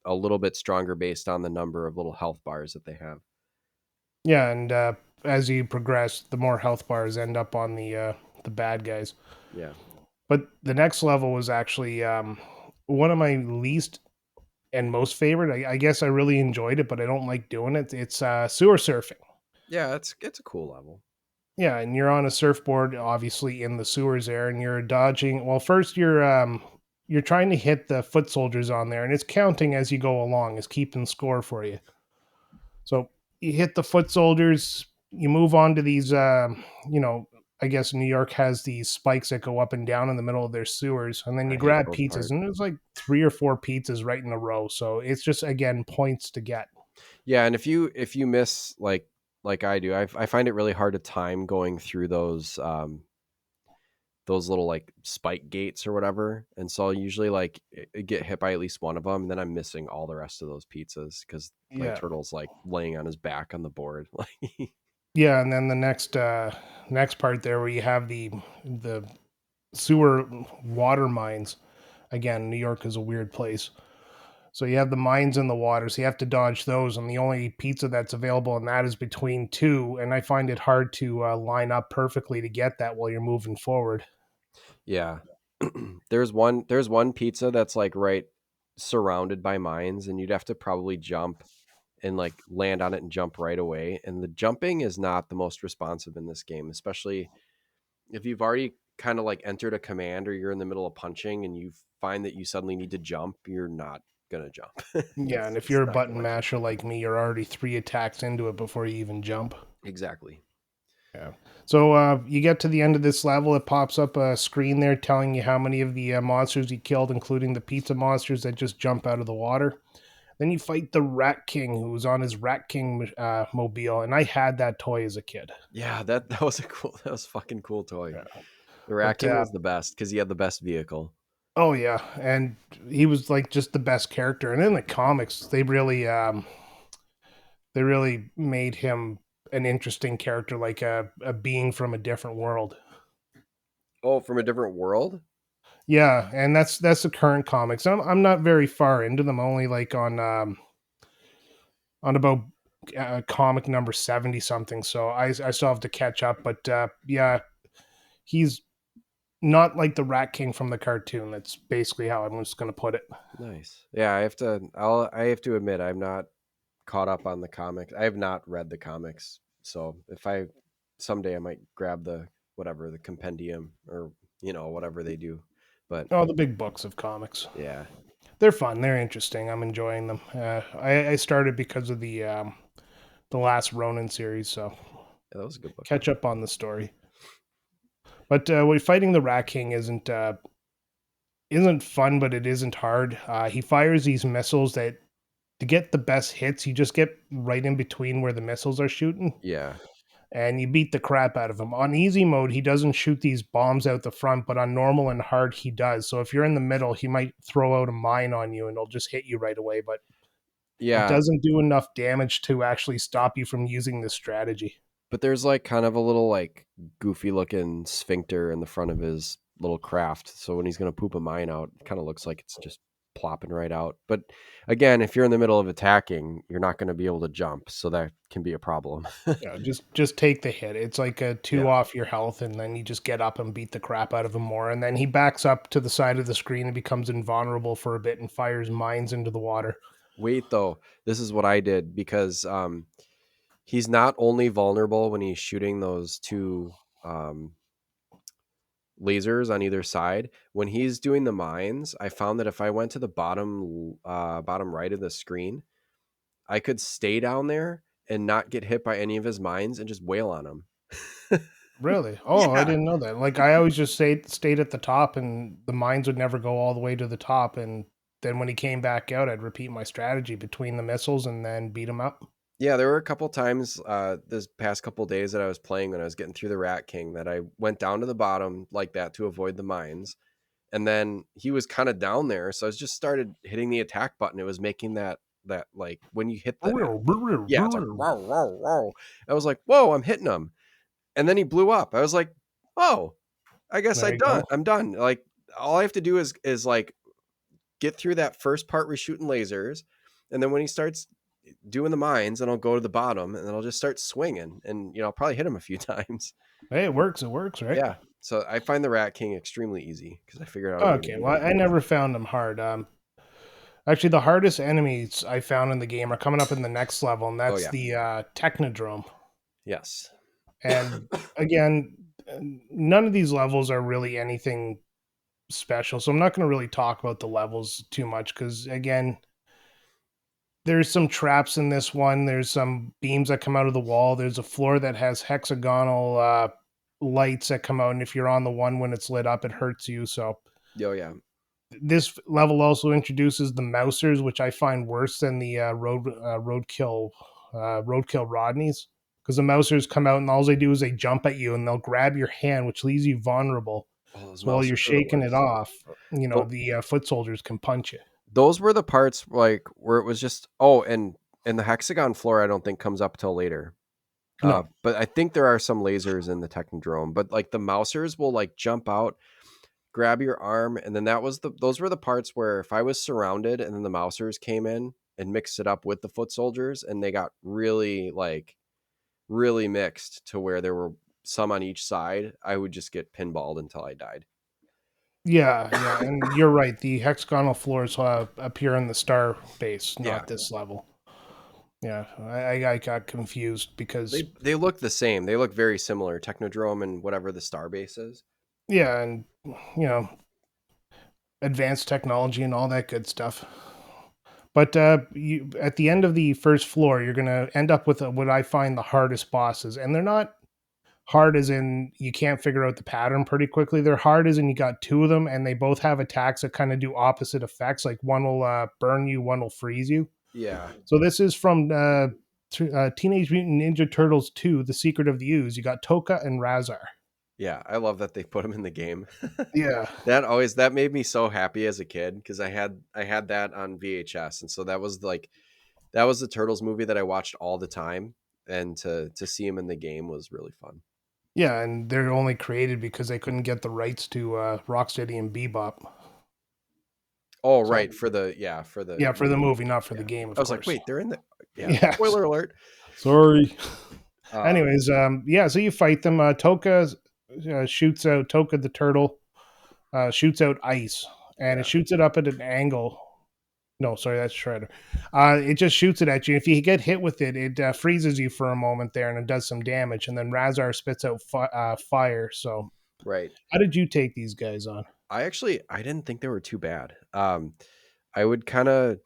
a little bit stronger based on the number of little health bars that they have. yeah, and as you progress, the more health bars end up on the bad guys. Yeah. But the next level was actually one of my least and most favorite. I guess I really enjoyed it, but I don't like doing it. It's sewer surfing. Yeah, it's a cool level. Yeah, and you're on a surfboard, obviously in the sewers there, and you're dodging. Well, first you're trying to hit the foot soldiers on there, and it's counting as you go along, it's keeping score for you. So you hit the foot soldiers, you move on to these, you know, I guess New York has these spikes that go up and down in the middle of their sewers, and then I you hate grab those pizzas, parts. and there's like 3 or 4 pizzas right in a row. So it's just again points to get. Yeah, and if you miss like I do, I find it really hard to time going through those little like spike gates or whatever, and so I'll usually like get hit by at least one of them, and then I'm missing all the rest of those pizzas because my Yeah, turtle's like laying on his back on the board. Like, yeah, and then the next part there where you have the sewer water mines. Again, New York is a weird place. So you have the mines in the water, so you have to dodge those, and the only pizza that's available in that is between two. And I find it hard to line up perfectly to get that while you're moving forward. yeah. There's one pizza that's like right surrounded by mines, and you'd have to probably jump and like land on it and jump right away. And the jumping is not the most responsive in this game, especially if you've already kind of like entered a command or you're in the middle of punching and you find that you suddenly need to jump, you're not gonna jump. Yeah, and if It's you're a not button gonna let you. masher like me, you're already 3 attacks into it before you even jump. Exactly. Yeah. So you get to the end of this level, it pops up a screen there telling you how many of the monsters you killed, including the pizza monsters that just jump out of the water. Then you fight the Rat King, who's on his Rat King mobile, and I had that toy as a kid. Yeah, that was that was a fucking cool toy. Yeah. The Rat But King was the best because he had the best vehicle. oh yeah, and he was like just the best character. And in the comics, they really made him an interesting character, like a being from a different world. Oh, from a different world? Yeah, and that's the current comics. I'm not very far into them, only like on about comic number 70 something. So I still have to catch up. But yeah, he's not like the Rat King from the cartoon. That's basically how I'm just going to put it. Nice. Yeah, I have to admit I'm not caught up on the comics. I have not read the comics. So if I someday I might grab the whatever, the compendium or whatever they do. But Oh, the big books of comics. yeah, They're fun. They're interesting. I'm enjoying them. I started because of the last Ronin series, so that was a good book. catch up on the story. But fighting the Rat King isn't fun, but it isn't hard. He fires these missiles that to get the best hits, you just get right in between where the missiles are shooting, Yeah. and you beat the crap out of him. On easy mode, he doesn't shoot these bombs out the front, but on normal and hard, he does. So if you're in the middle, he might throw out a mine on you, and it'll just hit you right away. But it Yeah. doesn't do enough damage to actually stop you from using this strategy. But there's like kind of a little like goofy looking sphincter in the front of his little craft. So when he's going to poop a mine out, it kind of looks like it's just plopping right out. But again, if you're in the middle of attacking, you're not going to be able to jump. So that can be a problem. Yeah, just take the hit. It's like a two Yeah. off your health, and then you just get up and beat the crap out of him more. And then he backs up to the side of the screen and becomes invulnerable for a bit and fires mines into the water. Wait, though, this is what I did because he's not only vulnerable when he's shooting those two um, lasers on either side. When he's doing the mines, I found that if I went to the bottom right of the screen, I could stay down there and not get hit by any of his mines and just wail on him. Really? Oh, I Yeah. didn't know that. Like I always just stayed at the top, and the mines would never go all the way to the top. And then when he came back out, I'd repeat my strategy between the missiles and then beat him up. Yeah, there were a couple times this past couple days that I was playing when I was getting through the Rat King that I went down to the bottom like that to avoid the mines. And then he was kind of down there, so I was just started hitting the attack button. It was making that like when you hit the yeah, it's like wow, wow, wow. I was like, whoa, I'm hitting him. And then he blew up. I was like, oh, I guess There you go. I'm done. Like all I have to do is like get through that first part where shooting lasers, and then when he starts doing the mines, then I'll go to the bottom, and then I'll just start swinging, and I'll probably hit him a few times. Hey, it works. It works, right? Yeah. So I find the Rat King extremely easy because I figured out a way to Okay. do Well, that. I never found them hard. Actually, the hardest enemies I found in the game are coming up in the next level, and Oh that's yeah. the Technodrome. Yes. And again, none of these levels are really anything special, so I'm not going to really talk about the levels too much because again, there's some traps in this one. There's some beams that come out of the wall. There's a floor that has hexagonal lights that come out, and if you're on the one when it's lit up, it hurts you. So Oh yeah. this level also introduces the mousers, which I find worse than the roadkill Rodneys, because the mousers come out and all they do is they jump at you and they'll grab your hand, which leaves you vulnerable. Oh, those So while you're mousers are the shaking it worst. off, Tho- the foot soldiers can punch you. those were the parts like where it was just and the hexagon floor I don't think comes up till later. No, But I think there are some lasers in the Technodrome. But like the mousers will like jump out, grab your arm, and then those were the parts where if I was surrounded and then the mousers came in and mixed it up with the foot soldiers and they got really mixed to where there were some on each side, I would just get pinballed until I died. yeah, yeah, and you're right. The hexagonal floors appear in the star base, Yeah. not this level. Yeah, I got confused because They look the same. They look very similar. Technodrome and whatever the starbase is. yeah, and you know, advanced technology and all that good stuff. But you, at the end of the first floor, you're going to end up with what I find the hardest bosses. And they're not hard as in you can't figure out the pattern pretty quickly. They're hard as in you got two of them and they both have attacks that kind of do opposite effects. Like one will burn you, one will freeze you. Yeah. So this is from Teenage Mutant Ninja Turtles 2, The Secret of the Ooze. You got Toka and Razar. Yeah, I love that they put them in the game. Yeah. That made me so happy as a kid because I had that on VHS, and so that was the Turtles movie that I watched all the time, and to see him in the game was really fun. Yeah, and they're only created because they couldn't get the rights to Rocksteady and Bebop. Oh, So right, for the yeah, for the movie. movie, not for the Yeah, game, I of was like, course. wait, they're in the yeah. Yeah. Spoiler alert. Sorry. Um, Anyways, yeah, so you fight them. Toka shoots out Toka the turtle, shoots out ice, and it yeah, shoots it up at an angle. No, sorry, that's Shredder. It just shoots it at you. If you get hit with it, it freezes you for a moment there, and it does some damage. And then Razar spits out fire. So, right. how did you take these guys on? I didn't think they were too bad. I would kind of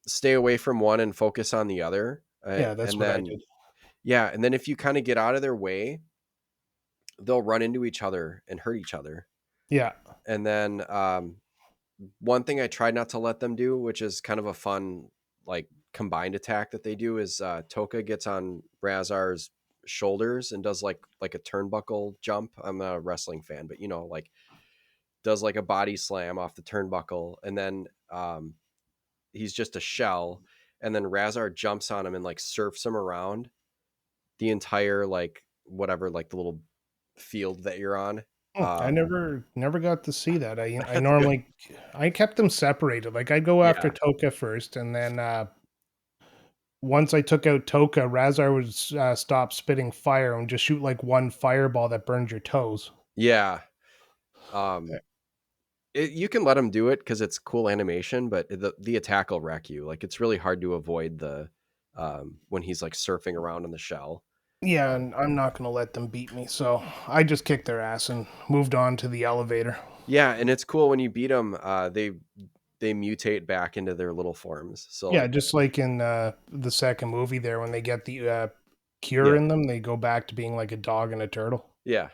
stay away from one and focus on the other, Yeah, that's and what I then did. yeah, and then if you kind of get out of their way, they'll run into each other and hurt each other. Yeah, And then one thing I tried not to let them do, which is kind of a fun like combined attack that they do, is Toka gets on Razar's shoulders and does like a turnbuckle jump. I'm not a wrestling fan, but like does like a body slam off the turnbuckle, and then he's just a shell, and then Razar jumps on him and like surfs him around the entire like whatever, like the little field that you're on. I Um, never got to see that. I that's good. normally I kept them separated. Like I'd go after Yeah. Toka first, and then once I took out Toka, Razar would stop spitting fire and just shoot like one fireball that burns your toes. Yeah. Um, you can let him do it because it's cool animation, but the attack will wreck you. Like it's really hard to avoid the when he's like surfing around in the shell. Yeah, Um, and I'm not gonna let them beat me, so I just kicked their ass and moved on to the elevator. yeah, and it's cool when you beat them. They mutate back into their little forms. So Yeah, like, just like in the second movie there, when they get the cure yep, in them, they go back to being like a dog and a turtle. yeah,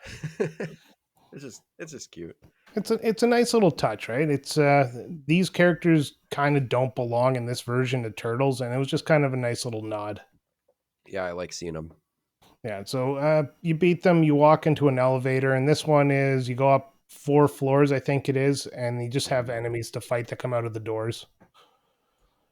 it's just cute. It's a nice little touch, right? It's these characters kind of don't belong in this version of Turtles, and it was just kind of a nice little nod. Yeah, I like seeing them. Yeah, so you beat them, you walk into an elevator, and this one is you go up 4 floors, I think it is, and you just have enemies to fight that come out of the doors.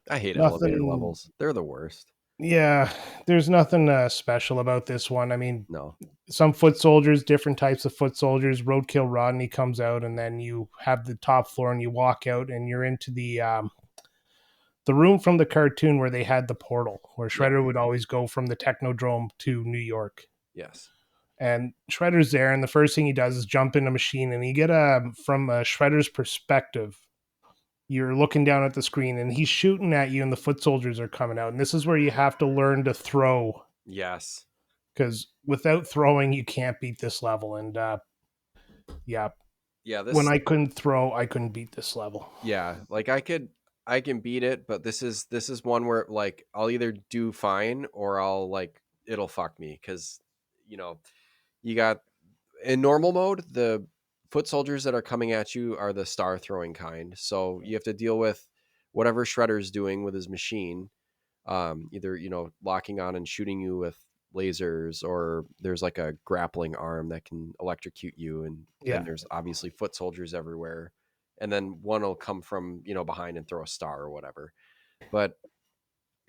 I hate elevator Nothing, levels. They're the worst. yeah, there's nothing special about this one. I mean, No. some foot soldiers, different types of foot soldiers. Roadkill Rodney comes out, and then you have the top floor, and you walk out, and you're into the room from the cartoon where they had the portal, where Yep. Shredder would always go from the Technodrome to New York. Yes. And Shredder's there, and the first thing he does is jump in a machine, and you get from Shredder's perspective. You're looking down at the screen, and he's shooting at you, and the foot soldiers are coming out. And this is where you have to learn to throw, Yes. because without throwing, you can't beat this level. And yeah, Yeah. when This. I couldn't throw, I couldn't beat this level. Yeah. Like I can beat it, but this is one where like I'll either do fine or I'll like it'll fuck me because you know you got in normal mode the foot soldiers that are coming at you are the star throwing kind, so you have to deal with whatever Shredder's doing with his machine, either locking on and shooting you with lasers, or there's like a grappling arm that can electrocute you, and then Yeah, there's obviously foot soldiers everywhere, and then one will come from behind and throw a star or whatever. But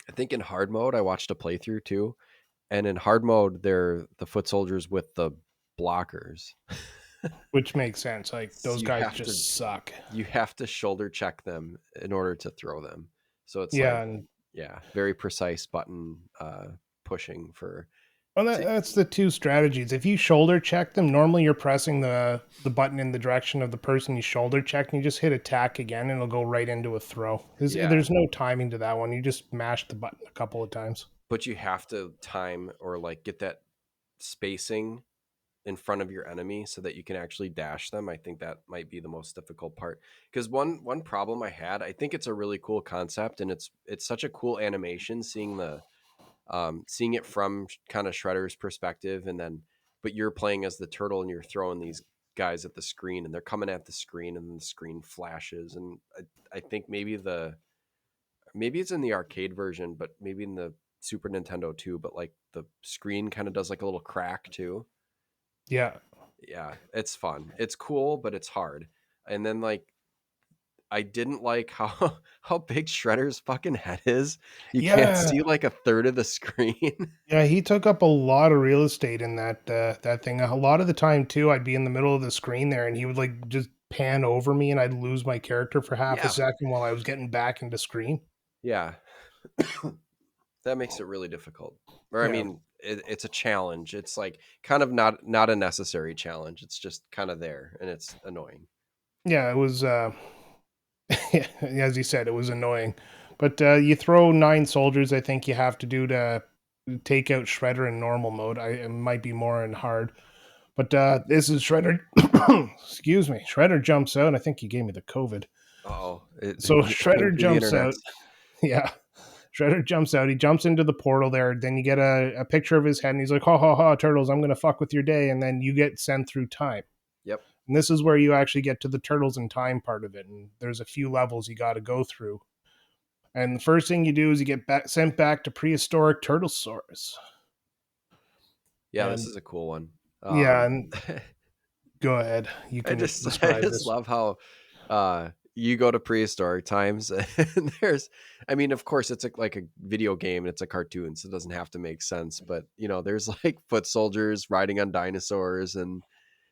I think in hard mode I watched a playthrough too, and in hard mode they're the foot soldiers with the blockers. which makes sense. Like So those you guys have to just suck. shoulder check them in order to throw them. So it's like, Yeah, and yeah, very precise button pushing for. well, To, that's the two strategies. If you shoulder check them, normally you're pressing the button in the direction of the person you shoulder check, and you just hit attack again, and it'll go right into a throw. yeah, There's no timing to that one. You just mash the button a couple of times. but you have to time or like get that spacing in front of your enemy so that you can actually dash them. I think that might be the most difficult part, because one problem I had, I think it's a really cool concept, and it's such a cool animation seeing seeing it from kind of Shredder's perspective, and then but you're playing as the turtle and you're throwing these guys at the screen, and they're coming at the screen, and then the screen flashes, and I think maybe it's in the arcade version, but maybe in the Super Nintendo too. But like the screen kind of does like a little crack too. Yeah, Yeah, it's fun. It's cool, but it's hard. And then like I didn't like how how big Shredder's fucking head is. You can't yeah, see like a third of the screen. yeah. He took up a lot of real estate in that thing. A lot of the time too, I'd be in the middle of the screen there, and he would like just pan over me, and I'd lose my character for half a Yeah. second while I was getting back into screen. Yeah. That makes it really difficult. Or I Yeah, mean, it's a challenge. It's like kind of not a necessary challenge. It's just kind of there, and it's annoying. yeah. It was. Yeah, as you said, it was annoying. But you throw 9 soldiers, I think you have to do to take out Shredder in normal mode. It might be more in hard. But this is Shredder. Excuse me. Shredder jumps out. I think you gave me the COVID. Oh, So Shredder maybe the jumps internet. out. Yeah. Shredder jumps out. He jumps into the portal there. Then you get a picture of his head, and he's like, ha ha ha, turtles, I'm going to fuck with your day. And then you get sent through time. Yep. And this is where you actually get to the turtles in time part of it. And there's a few levels you got to go through. And the first thing you do is you get sent back to prehistoric Turtlesaurus. Yeah, this And is a cool one. yeah, and go ahead. You I can just I describe just this. love how You go to prehistoric times, and I mean, of course, it's like a video game and it's a cartoon, so it doesn't have to make sense. But there's like foot soldiers riding on dinosaurs, and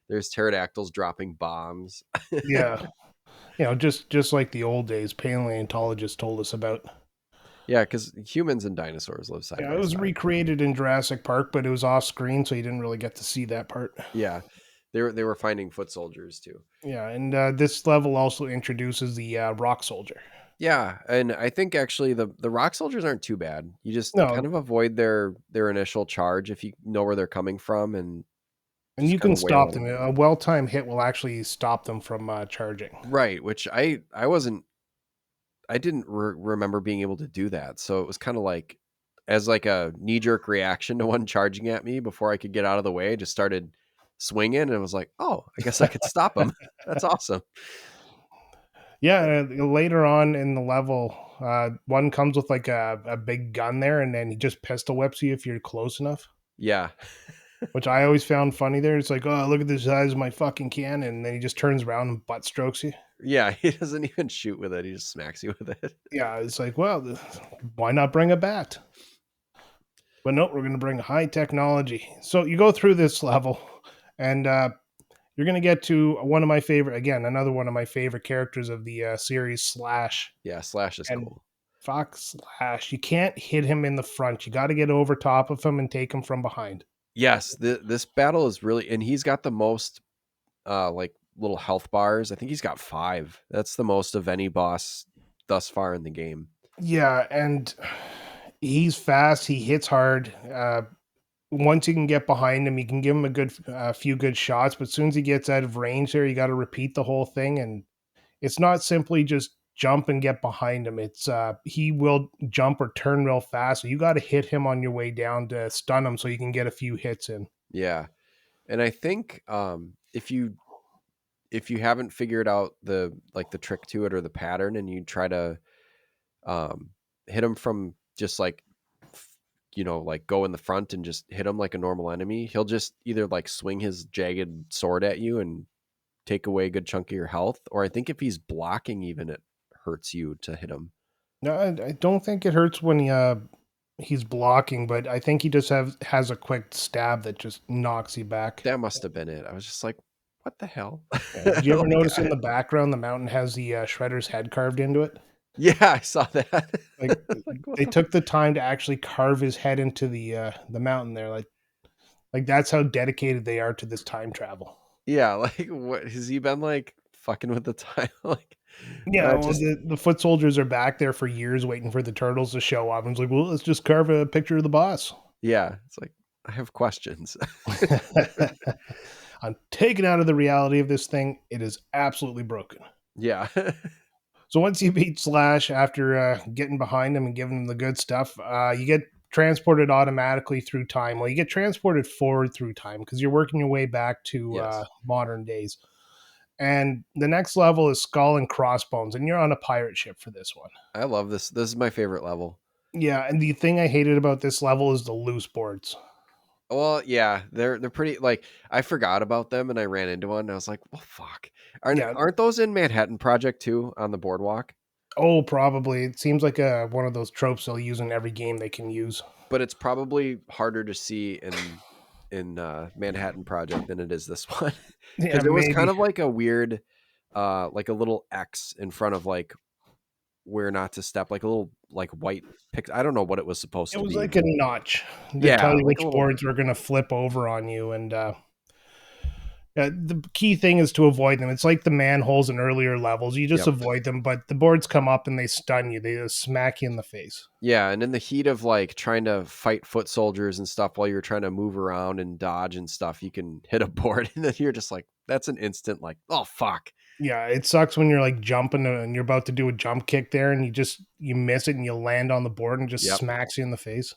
there's pterodactyls dropping bombs. Yeah, just like the old days, paleontologists told us about. Yeah, because humans and dinosaurs live side Yeah, it by was side. recreated in Jurassic Park, but it was off screen, so you didn't really get to see that part. Yeah, they were finding foot soldiers too. Yeah, and this level also introduces the rock soldier. Yeah, and I think actually the rock soldiers aren't too bad. You just kind No, of avoid their initial charge if you know where they're coming from, and and just you kind can of wail stop on them. them. A well-timed hit will actually stop them from charging. Right, which I didn't remember being able to do that. So it was kind of like as like a knee jerk reaction to one charging at me before I could get out of the way, I just started swinging and was like, "Oh, I guess I could stop him." That's awesome. Yeah, later on in the level, one comes with like a big gun there, and then he just pistol whips you if you're close enough. Yeah. Which I always found funny. There, it's like, oh, look at the size of my fucking cannon, and then he just turns around and butt strokes you. Yeah, he doesn't even shoot with it. He just smacks you with it. Yeah, it's like, well, why not bring a bat? But no, we're going to bring high technology. So you go through this level, and you're going to get to one of my favorite, again, another one of my favorite characters of the series, Slash. Yeah, Slash is And cool. Fox Slash, you can't hit him in the front. You got to get over top of him and take him from behind. Yes, this battle is really, and he's got the most like little health bars. I think he's got 5. That's the most of any boss thus far in the game. Yeah, and he's fast. He hits hard. Once you can get behind him, you can give him a good few good shots. But as soon as he gets out of range, there you got to repeat the whole thing, and it's not simply just jump and get behind him. It's he will jump or turn real fast, so you got to hit him on your way down to stun him, so you can get a few hits in. Yeah. And I think if you haven't figured out the trick to it or the pattern, and you try to um hit him from just like like go in the front and just hit him like a normal enemy, he'll just either like swing his jagged sword at you and take away a good chunk of your health, or I think if he's blocking, even it hurts you to hit him. No, I don't think it hurts when he's blocking, but I think he just has a quick stab that just knocks you back. That must have been it. I was just like, what the hell? Yeah. Did you ever Like, notice in the background the mountain has the Shredder's head carved into it? yeah, I saw that. Like Like, what they the took the time to actually carve his head into the mountain there. Like that's how dedicated they are to this time travel. Yeah, like what has he been like fucking with the time? Like Yeah, well, just the foot soldiers are back there for years waiting for the turtles to show up. And it's like, well, let's just carve a picture of the boss. yeah, it's like I have questions. I'm taken out of the reality of this thing. It is absolutely broken. Yeah. So once you beat Slash after getting behind him and giving him the good stuff, you get transported automatically through time. Well, you get transported forward through time because you're working your way back to Yes. modern days. And the next level is Skull and Crossbones, and you're on a pirate ship for this one. I love this. This is my favorite level. Yeah, and the thing I hated about this level is the loose boards. Well, yeah, they're pretty like I forgot about them and I ran into one and I was like, well fuck. Aren't Yeah. aren't those in Manhattan Project too on the boardwalk? Oh, probably. It seems like one of those tropes they'll use in every game they can use. But it's probably harder to see in Manhattan Project than it is this one. Yeah, Because it was kind maybe. of like a weird like a little X in front of like where not to step, like a little like white pic. I don't know what it was supposed It to was be. like a notch to tell Yeah, you like a which little. boards were going to flip over on you. And the key thing is to avoid them. It's like the manholes in earlier levels. You just Yep. avoid them, but the boards come up and they stun you. They just smack you in the face. Yeah, and in the heat of like trying to fight foot soldiers and stuff while you're trying to move around and dodge and stuff, you can hit a board and then you're just like, that's an instant like, oh fuck. Yeah, it sucks when you're like jumping and you're about to do a jump kick there and you miss it and you land on the board and just Yep. smacks you in the face.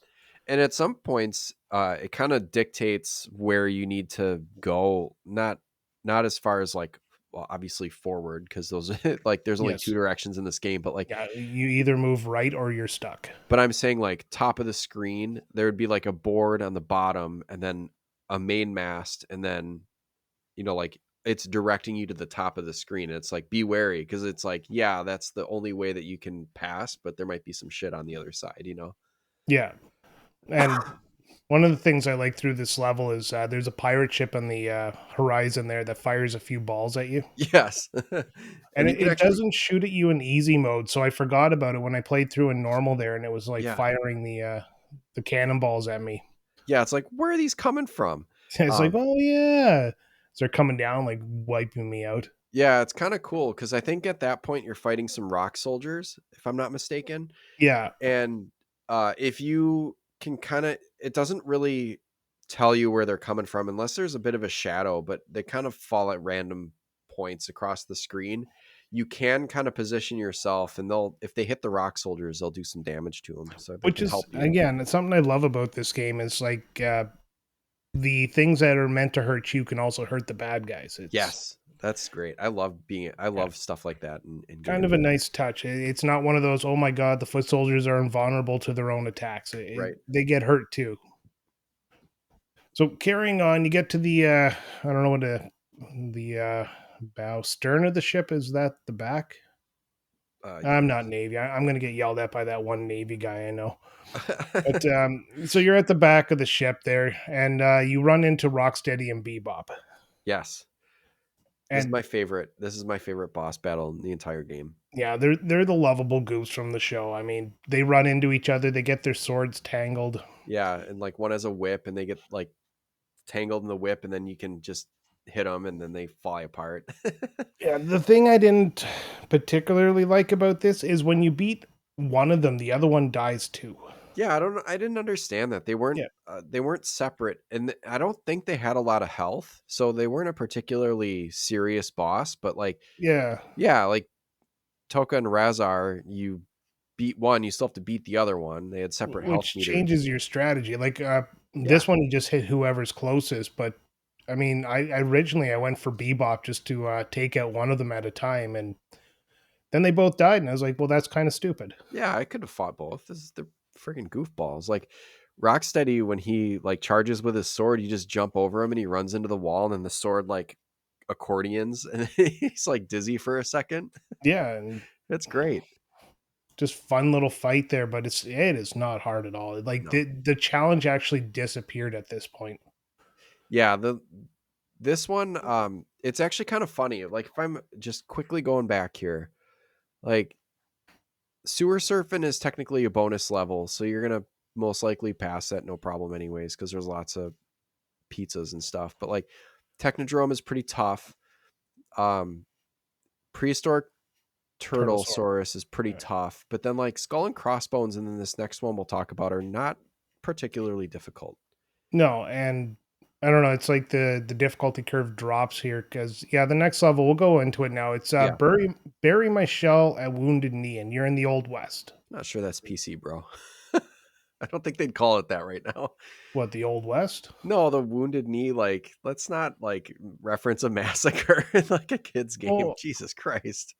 And at some points, it kind of dictates where you need to go. Not as far as like, well, obviously forward because those like there's only Yes. 2 directions in this game, but like, Yeah, you either move right or you're stuck. but I'm saying like top of the screen, there would be like a board on the bottom, and then a main mast, and then like it's directing you to the top of the screen. And it's like, be wary, because it's like, yeah, that's the only way that you can pass, but there might be some shit on the other side, you know? Yeah, and one of the things I like through this level is there's a pirate ship on the horizon there that fires a few balls at you. Yes. And And you it, can it actually, doesn't shoot at you in easy mode, so I forgot about it when I played through in normal there, and it was like yeah. firing the cannonballs at me. Yeah. It's like, where are these coming from? It's like, Um, oh yeah, so they're coming down like wiping me out. yeah, it's kind of cool because I think at that point you're fighting some rock soldiers, if I'm not mistaken. Yeah, And if you can kind of, it doesn't really tell you where they're coming from unless there's a bit of a shadow, but they kind of fall at random points across the screen. You can kind of position yourself, and they'll, if they hit the rock soldiers, they'll do some damage to them, so they which can is help you. again, it's something I love about this game is like the things that are meant to hurt you can also hurt the bad guys. It's Yes, that's great. I yeah, love stuff like that in kind of games. a nice touch. It's not one of those, oh my god, the foot soldiers are invulnerable to their own attacks. Right. They get hurt too. So carrying on, you get to the I don't know what the bow stern of the ship is. That the back? I'm not Navy. I'm going to get yelled at by that one Navy guy I know. But so you're at the back of the ship there, and you run into Rocksteady and Bebop, Yes. and This is my favorite boss battle in the entire game. yeah, they're the lovable goofs from the show. I mean, they run into each other, they get their swords tangled. Yeah, and like one has a whip, and they get like tangled in the whip, and then you can just hit them, and then they fly apart. Yeah, the thing I didn't particularly like about this is when you beat one of them, the other one dies too. Yeah, I don't know. I didn't understand that Yeah, they weren't separate, and I don't think they had a lot of health, so they weren't a particularly serious boss. But like, yeah, yeah, like Toka and Razar, you beat one, you still have to beat the other one. They had separate health which meters. changes your strategy. Like Yeah, this one, you just hit whoever's closest. But I mean, I originally I went for Bebop just to take out one of them at a time, and then they both died, and I was like, well, that's kind of stupid. yeah, I could have fought both. This is the freaking goofballs. Like Rocksteady, when he like charges with his sword, you just jump over him and he runs into the wall, and then the sword like accordions, and he's like dizzy for a second. Yeah, and It's great. just fun little fight there, but it is not hard at all. Like No. the challenge actually disappeared at this point. Yeah, the this one, it's actually kind of funny. Like if I'm just quickly going back here, like sewer surfing is technically a bonus level, so you're gonna most likely pass that no problem anyways, because there's lots of pizzas and stuff. But like Technodrome is pretty tough. Um Prehistoric Turtle sword. Turtlesaurus is pretty Yeah. tough, but then like Skull and Crossbones and then this next one we'll talk about are not particularly difficult. No, and I don't know. It's like the difficulty curve drops here because yeah, the next level we'll go into it now. It's Yeah. bury my shell at Wounded Knee, and you're in the Old West. Not sure that's PC, bro. I don't think they'd call it that right now. What, the Old West? No, the Wounded Knee, like, let's not like reference a massacre in like a kid's game. Oh, Jesus Christ.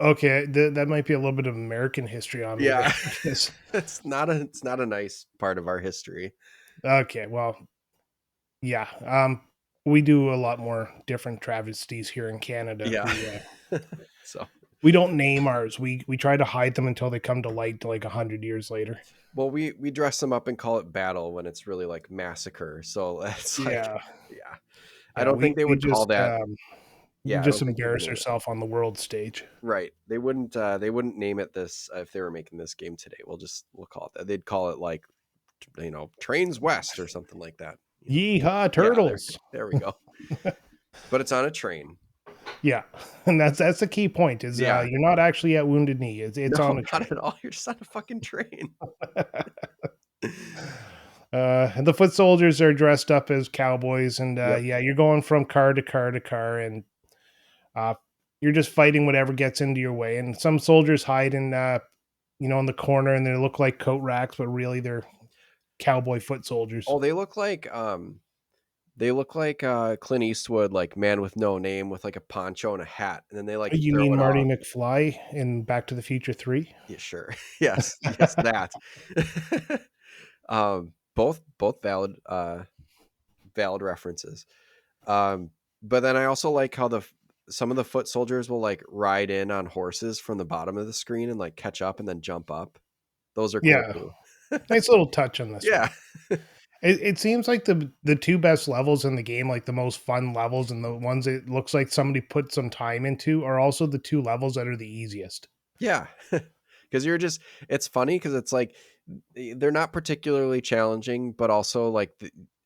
okay. That might be a little bit of American history on me there. Yeah. 'Cause- It's not a nice part of our history. okay, well, yeah. We do a lot more different travesties here in Canada. Yeah. So, We don't name ours. We try to hide them until they come to light like 100 years later. well, we dress them up and call it battle when it's really like massacre. So it's like, Yeah, yeah. I yeah. don't think they We would call just that. we Yeah, I just don't think they would embarrass name it. ourselves on the world stage. Right. They wouldn't name it this if they were making this game today. We'll call it that. They'd call it like, Trains West or something like that. Yeehaw, Yeah, turtles! there we go. But it's on a train. Yeah, and that's the key point. Is Yeah. you're not actually at Wounded Knee. It's No, on a not train. at all. You're just on a fucking train. And the foot soldiers are dressed up as cowboys, and Yep. yeah, you're going from car to car to car, and uh, you're just fighting whatever gets into your way. And some soldiers hide in, in the corner, and they look like coat racks, but really they're cowboy foot soldiers. Oh, they look like Clint Eastwood, like Man with No Name, with like a poncho and a hat, and then they like You throw mean it Marty off. McFly in Back to the Future 3? Yeah, sure. Yes, yes, that. Both valid references. But then I also like how some of the foot soldiers will like ride in on horses from the bottom of the screen and like catch up and then jump up. Those are cool Yeah, too. nice little touch on this one. Yeah. It seems like the two best levels in the game, like the most fun levels and the ones it looks like somebody put some time into, are also the two levels that are the easiest. Yeah. Cuz it's funny cuz it's like they're not particularly challenging, but also like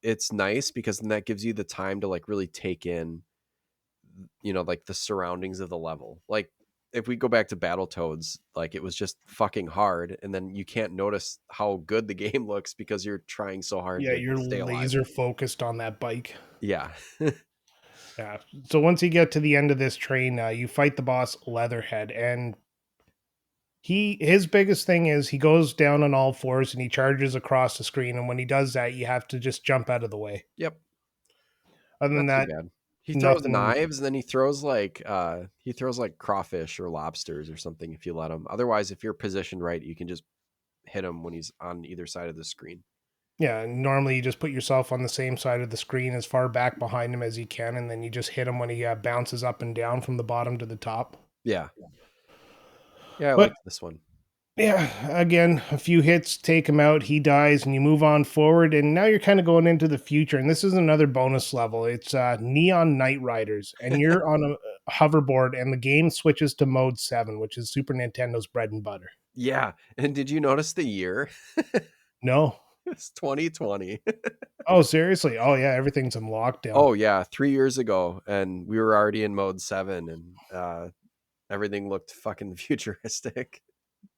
it's nice because then that gives you the time to like really take in, like the surroundings of the level. Like if we go back to Battletoads, like it was just fucking hard and then you can't notice how good the game looks because you're trying so hard Yeah, to you're stay alive. laser focused on that bike. Yeah. Yeah. So once you get to the end of this train, you fight the boss Leatherhead, and his biggest thing is he goes down on all fours and he charges across the screen. And when he does that, you have to just jump out of the way. Yep. Other than Not too that, bad. He throws nothing. knives and then he throws like crawfish or lobsters or something if you let him. Otherwise, if you're positioned right, you can just hit him when he's on either side of the screen. Yeah, normally you just put yourself on the same side of the screen as far back behind him as you can, and then you just hit him when he bounces up and down from the bottom to the top. Yeah. Yeah, I But liked this one. yeah, again, a few hits take him out. He dies, and you move on forward. And now you're kind of going into the future. And this is another bonus level. It's Neon Knight Riders, and you're on a hoverboard, and the game switches to mode 7, which is Super Nintendo's bread and butter. Yeah. And did you notice the year? No. It's 2020. Oh, seriously? Oh, yeah, everything's in lockdown. Oh yeah, 3 years ago, and we were already in mode 7, and everything looked fucking futuristic.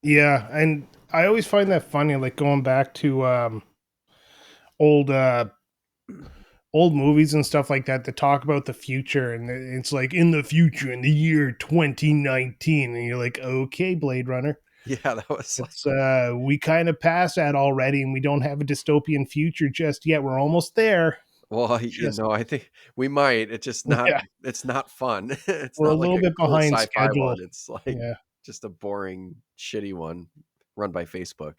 Yeah, and I always find that funny, like going back to old old movies and stuff like that talk about the future, and it's like in the future in the year 2019, and you're like, okay, Blade Runner, Yeah, that was like, it's we kind of passed that already, and we don't have a dystopian future just yet. We're almost there. well, Just I think we might. It's just not. yeah, It's not fun. It's we're a not like little a bit cool behind sci-fi schedule. one. It's like Yeah. just a boring, shitty one run by Facebook.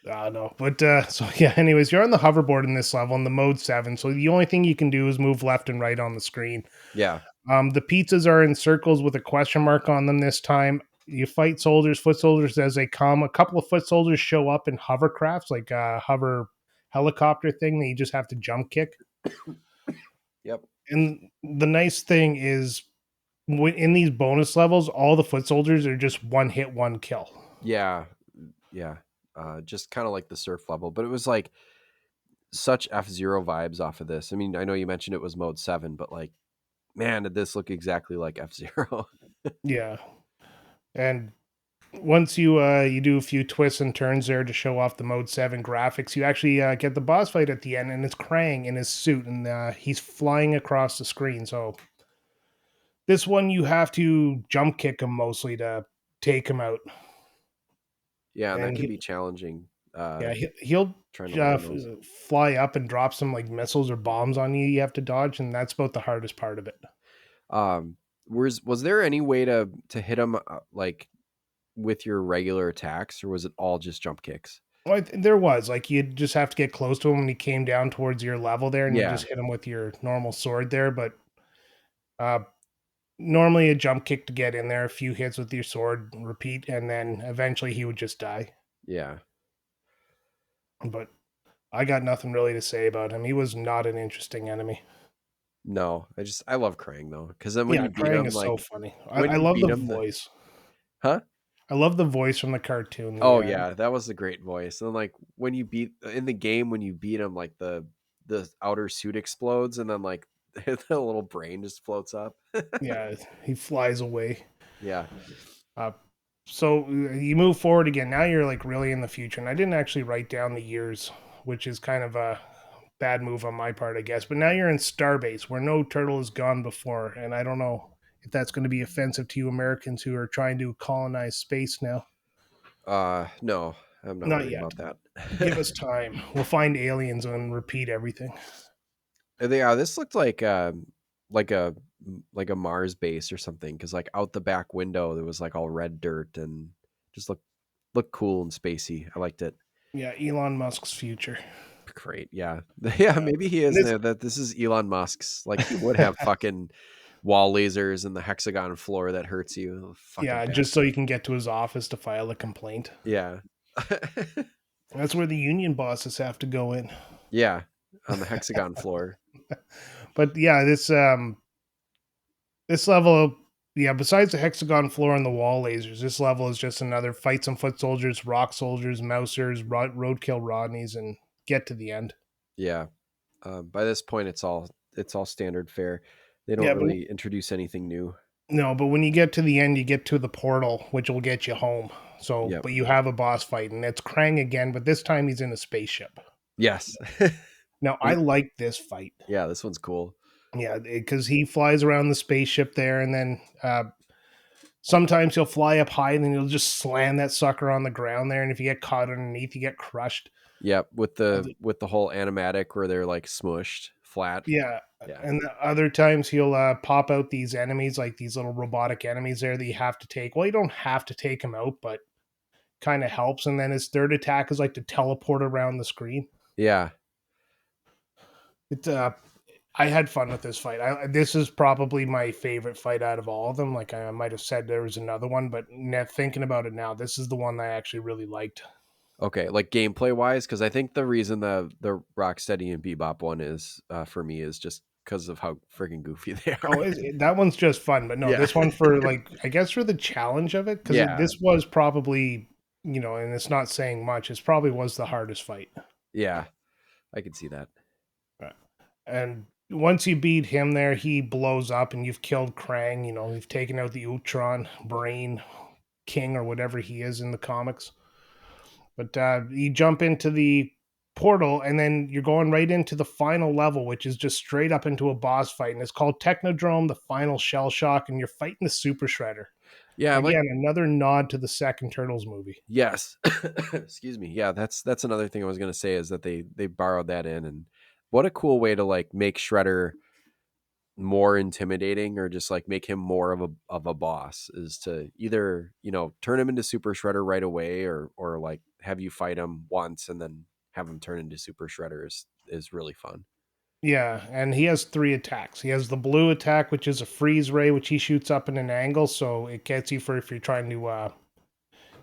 No, but so yeah. Anyways, you're on the hoverboard in this level in the mode 7. So the only thing you can do is move left and right on the screen. Yeah, The pizzas are in circles with a question mark on them this time. You fight soldiers, foot soldiers as they come. A couple of foot soldiers show up in hovercrafts, like a hover helicopter thing that you just have to jump kick. yep, And the nice thing is, in these bonus levels, all the foot soldiers are just one hit, one kill. yeah, yeah. Just kind of like the surf level, but it was like such F-Zero vibes off of this. I mean, I know you mentioned it was mode 7, but like, man, did this look exactly like F-Zero? Yeah, and once you do a few twists and turns there to show off the mode 7 graphics, you actually get the boss fight at the end, and it's Krang in his suit, and he's flying across the screen. So this one you have to jump kick him mostly to take him out, Yeah, that and can be challenging. yeah, he'll Trying to land those. fly up and drop some like missiles or bombs on you. You have to dodge, and that's about the hardest part of it. Was there any way to hit him like with your regular attacks, or was it all just jump kicks? Well, there was like you just have to get close to him when he came down towards your level there, and you Yeah, just hit him with your normal sword there. But uh, normally a jump kick to get in there, a few hits with your sword, repeat, and then eventually he would just die. yeah. But I got nothing really to say about him. He was not an interesting enemy. No, I love Krang though, because then when Yeah, you beat Krang him, is so like funny. when I you love beat the him, voice. huh? I love the voice from the cartoon. Oh yeah, that was a great voice. And like when you beat in the game, when you beat him, like the outer suit explodes, and then like the little brain just floats up. Yeah, he flies away. Yeah. Uh, so you move forward again. Now you're like really in the future, and I didn't actually write down the years, which is kind of a bad move on my part, I guess. But now you're in Starbase, where no turtle has gone before, and I don't know if that's going to be offensive to you Americans who are trying to colonize space now. No, I'm not Not worried yet. about that. Give us time. We'll find aliens and repeat everything. This looked like a like a Mars base or something, because like out the back window there was like all red dirt and just looked cool and spacey. I liked it. Yeah, Elon Musk's future. Great. Yeah. Yeah. Uh, Maybe he is. this, That this is Elon Musk's. Like he would have fucking wall lasers and the hexagon floor that hurts you. Fucking yeah, just so bastard. you can get to his office to file a complaint. Yeah. That's where the union bosses have to go in. Yeah. On the hexagon floor. But yeah, this level, yeah, besides the hexagon floor and the wall lasers, this level is just another fight some foot soldiers, rock soldiers, mousers, roadkill Rodneys, and get to the end. Yeah. By this point, it's all standard fare. They don't Yeah, but really introduce anything new. no, but when you get to the end, you get to the portal, which will get you home. So, Yep. but you have a boss fight, and it's Krang again, but this time he's in a spaceship. Yes. Now, I like this fight. Yeah, this one's cool. Yeah, because he flies around the spaceship there, and then sometimes he'll fly up high, and then he'll just slam that sucker on the ground there. And if you get caught underneath, you get crushed. Yep, with the whole animatic where they're like smushed flat. Yeah, Yeah. and other times he'll pop out these enemies, like these little robotic enemies there that you have to take. Well, you don't have to take them out, but kind of helps. And then his third attack is like to teleport around the screen. Yeah. It's I had fun with this fight. This is probably my favorite fight out of all of them. Like I might have said there was another one, but thinking about it now, this is the one I actually really liked. Okay, like gameplay wise, because I think the reason the Rocksteady and Bebop one is for me is just because of how freaking goofy they Oh, are. that one's just fun, but no, Yeah. this one for like I guess for the challenge of it because Yeah. this was probably and it's not saying much. It probably was the hardest fight, Yeah. I can see that. and once you beat him there, he blows up, and you've killed Krang. You've taken out the Ultron Brain King or whatever he is in the comics. But you jump into the portal, and then you're going right into the final level, which is just straight up into a boss fight, and it's called Technodrome: The Final Shell Shock, and you're fighting the Super Shredder. Yeah, like Again, another nod to the second Turtles movie. yes. Excuse me. Yeah, that's another thing I was gonna say is that they borrowed that in, and what a cool way to like make Shredder more intimidating or just like make him more of a boss is to either turn him into Super Shredder right away or like have you fight him once and then have him turn into Super Shredder is really fun. Yeah, and he has three attacks. He has the blue attack, which is a freeze ray, which he shoots up in an angle, so it gets you for if you're trying to,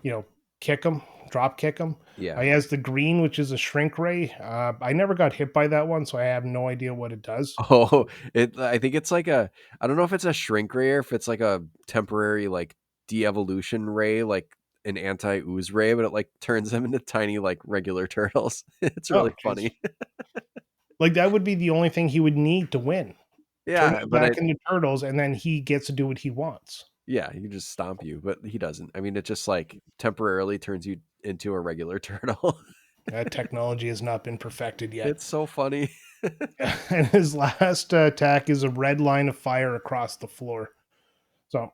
you know, kick him, drop kick him. Yeah. He has the green, which is a shrink ray. I never got hit by that one, so I have no idea what it does. Oh, I think it's like I don't know if it's a shrink ray or if it's like a temporary like de-evolution ray, like an anti-ooze ray, but it like turns them into tiny like regular turtles. It's Oh, really jeez. funny. Like that would be the only thing he would need to win. Turn Yeah, them but back into turtles, and then he gets to do what he wants. yeah, he can just stomp you, but he doesn't. I mean, it just like temporarily turns you into a regular turtle. That technology has not been perfected yet. It's so funny. And his last attack is a red line of fire across the floor. So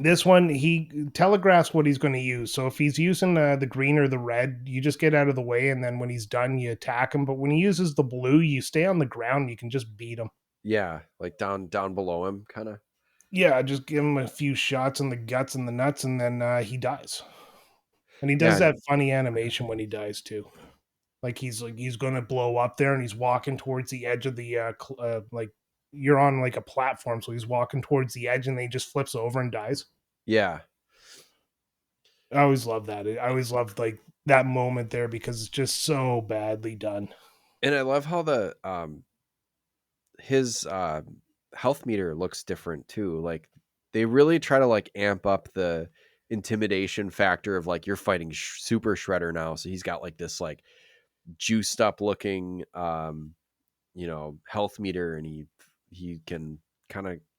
this one, he telegraphs what he's going to use. So if he's using the green or the red, you just get out of the way, and then when he's done, you attack him. But when he uses the blue, you stay on the ground. You can just beat him. Yeah, like down below him, kind of. Yeah, just give him a few shots in the guts and the nuts, and then he dies. And he does Yeah, that funny animation when he dies too. Like he's gonna blow up there, and he's walking towards the edge of the like you're on like a platform, so he's walking towards the edge, and then he just flips over and dies. yeah, I always love that. I always loved like that moment there because it's just so badly done. and I love how the his health meter looks different too. Like they really try to like amp up the intimidation factor of like you're fighting Super Shredder now, so he's got like this like juiced up looking health meter, and he can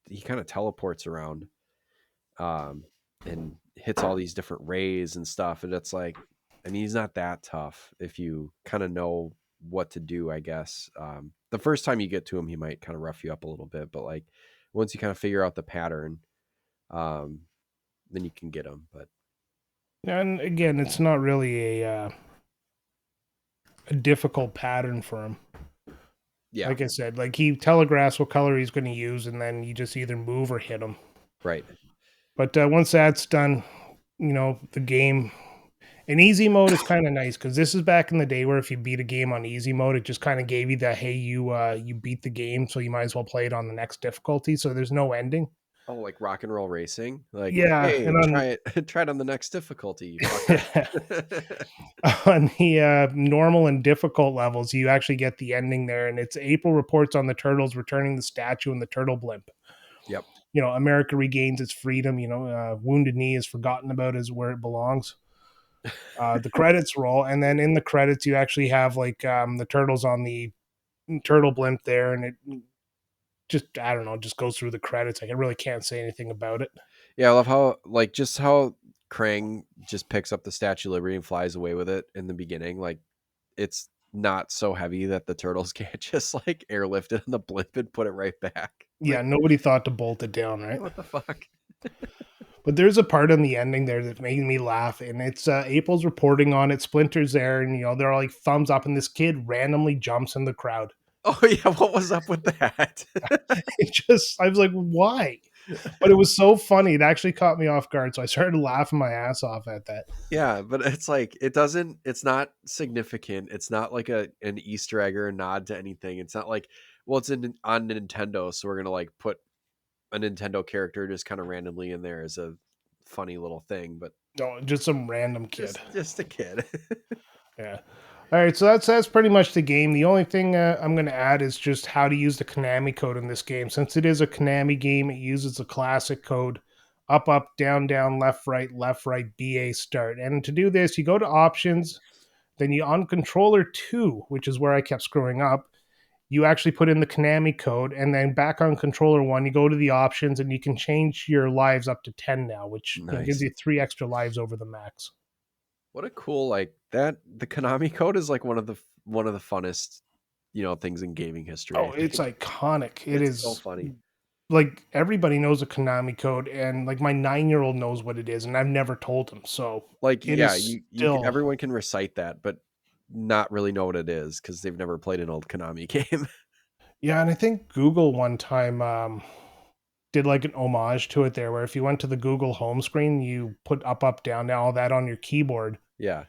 he kind of teleports around um and hits all these different rays and stuff, and it's like I mean he's not that tough if you kind of know what to do, I guess. The first time you get to him he might kind of rough you up a little bit, but like once you kind of figure out the pattern, um then you can get him. But And again, it's not really a difficult pattern for him. yeah, Like I said, like he telegraphs what color he's going to use, and then you just either move or hit him. right. But once that's done, the game And easy mode is kind of nice because this is back in the day where if you beat a game on easy mode, it just kind of gave you the hey, you beat the game, so you might as well play it on the next difficulty. So there's no ending. Oh, like Rock and Roll Racing? Like, Yeah, hey, and on try it try it on the next difficulty, you fucker. on the normal and difficult levels, you actually get the ending there, and it's April reports on the turtles returning the statue and the turtle blimp. Yep. America regains its freedom. Wounded Knee is forgotten about as where it belongs. The credits roll, and then in the credits, you actually have like the turtles on the turtle blimp there, and it just I don't know, just goes through the credits. Like I really can't say anything about it. Yeah, I love how like just how Krang just picks up the Statue of Liberty and flies away with it in the beginning. Like it's not so heavy that the turtles can't just like airlift it on the blimp and put it right back. Yeah, Like, nobody thought to bolt it down, right? what the fuck? But there's a part in the ending there that made me laugh, and it's April's reporting on it. Splinter's there, and they're all like thumbs up, and this kid randomly jumps in the crowd. Oh yeah, what was up with that? I was like, why? But it was so funny. It actually caught me off guard, so I started laughing my ass off at that. Yeah, but it's like it's not significant. It's not like an Easter egg or a nod to anything. It's not like, well, it's on Nintendo, so we're gonna like put a Nintendo character just kind of randomly in there as a funny little thing, but No, just some random kid. just a kid. Yeah. All right, so that's pretty much the game. The only thing I'm going to add is just how to use the Konami code in this game. Since it is a Konami game, it uses the classic code up, up, down, down, left, right, BA, start. And to do this, you go to options, then you on controller 2, which is where I kept screwing up. You actually put in the Konami code, and then back on controller 1, you go to the options, and you can change your lives up to 10 now, which gives Nice. you 3 extra lives over the max. What a cool like that. The Konami code is like one of the funnest things in gaming history. Oh, I it's think iconic. It it's so is funny. like everybody knows a Konami code, and like my 9-year-old knows what it is, and I've never told him. So Like, it yeah, is you still, everyone can recite that, but not really know what it is because they've never played an old Konami game. yeah. And I think Google one time did like an homage to it there, where if you went to the Google home screen, you put up, up, down, down, all that on your keyboard, Yeah,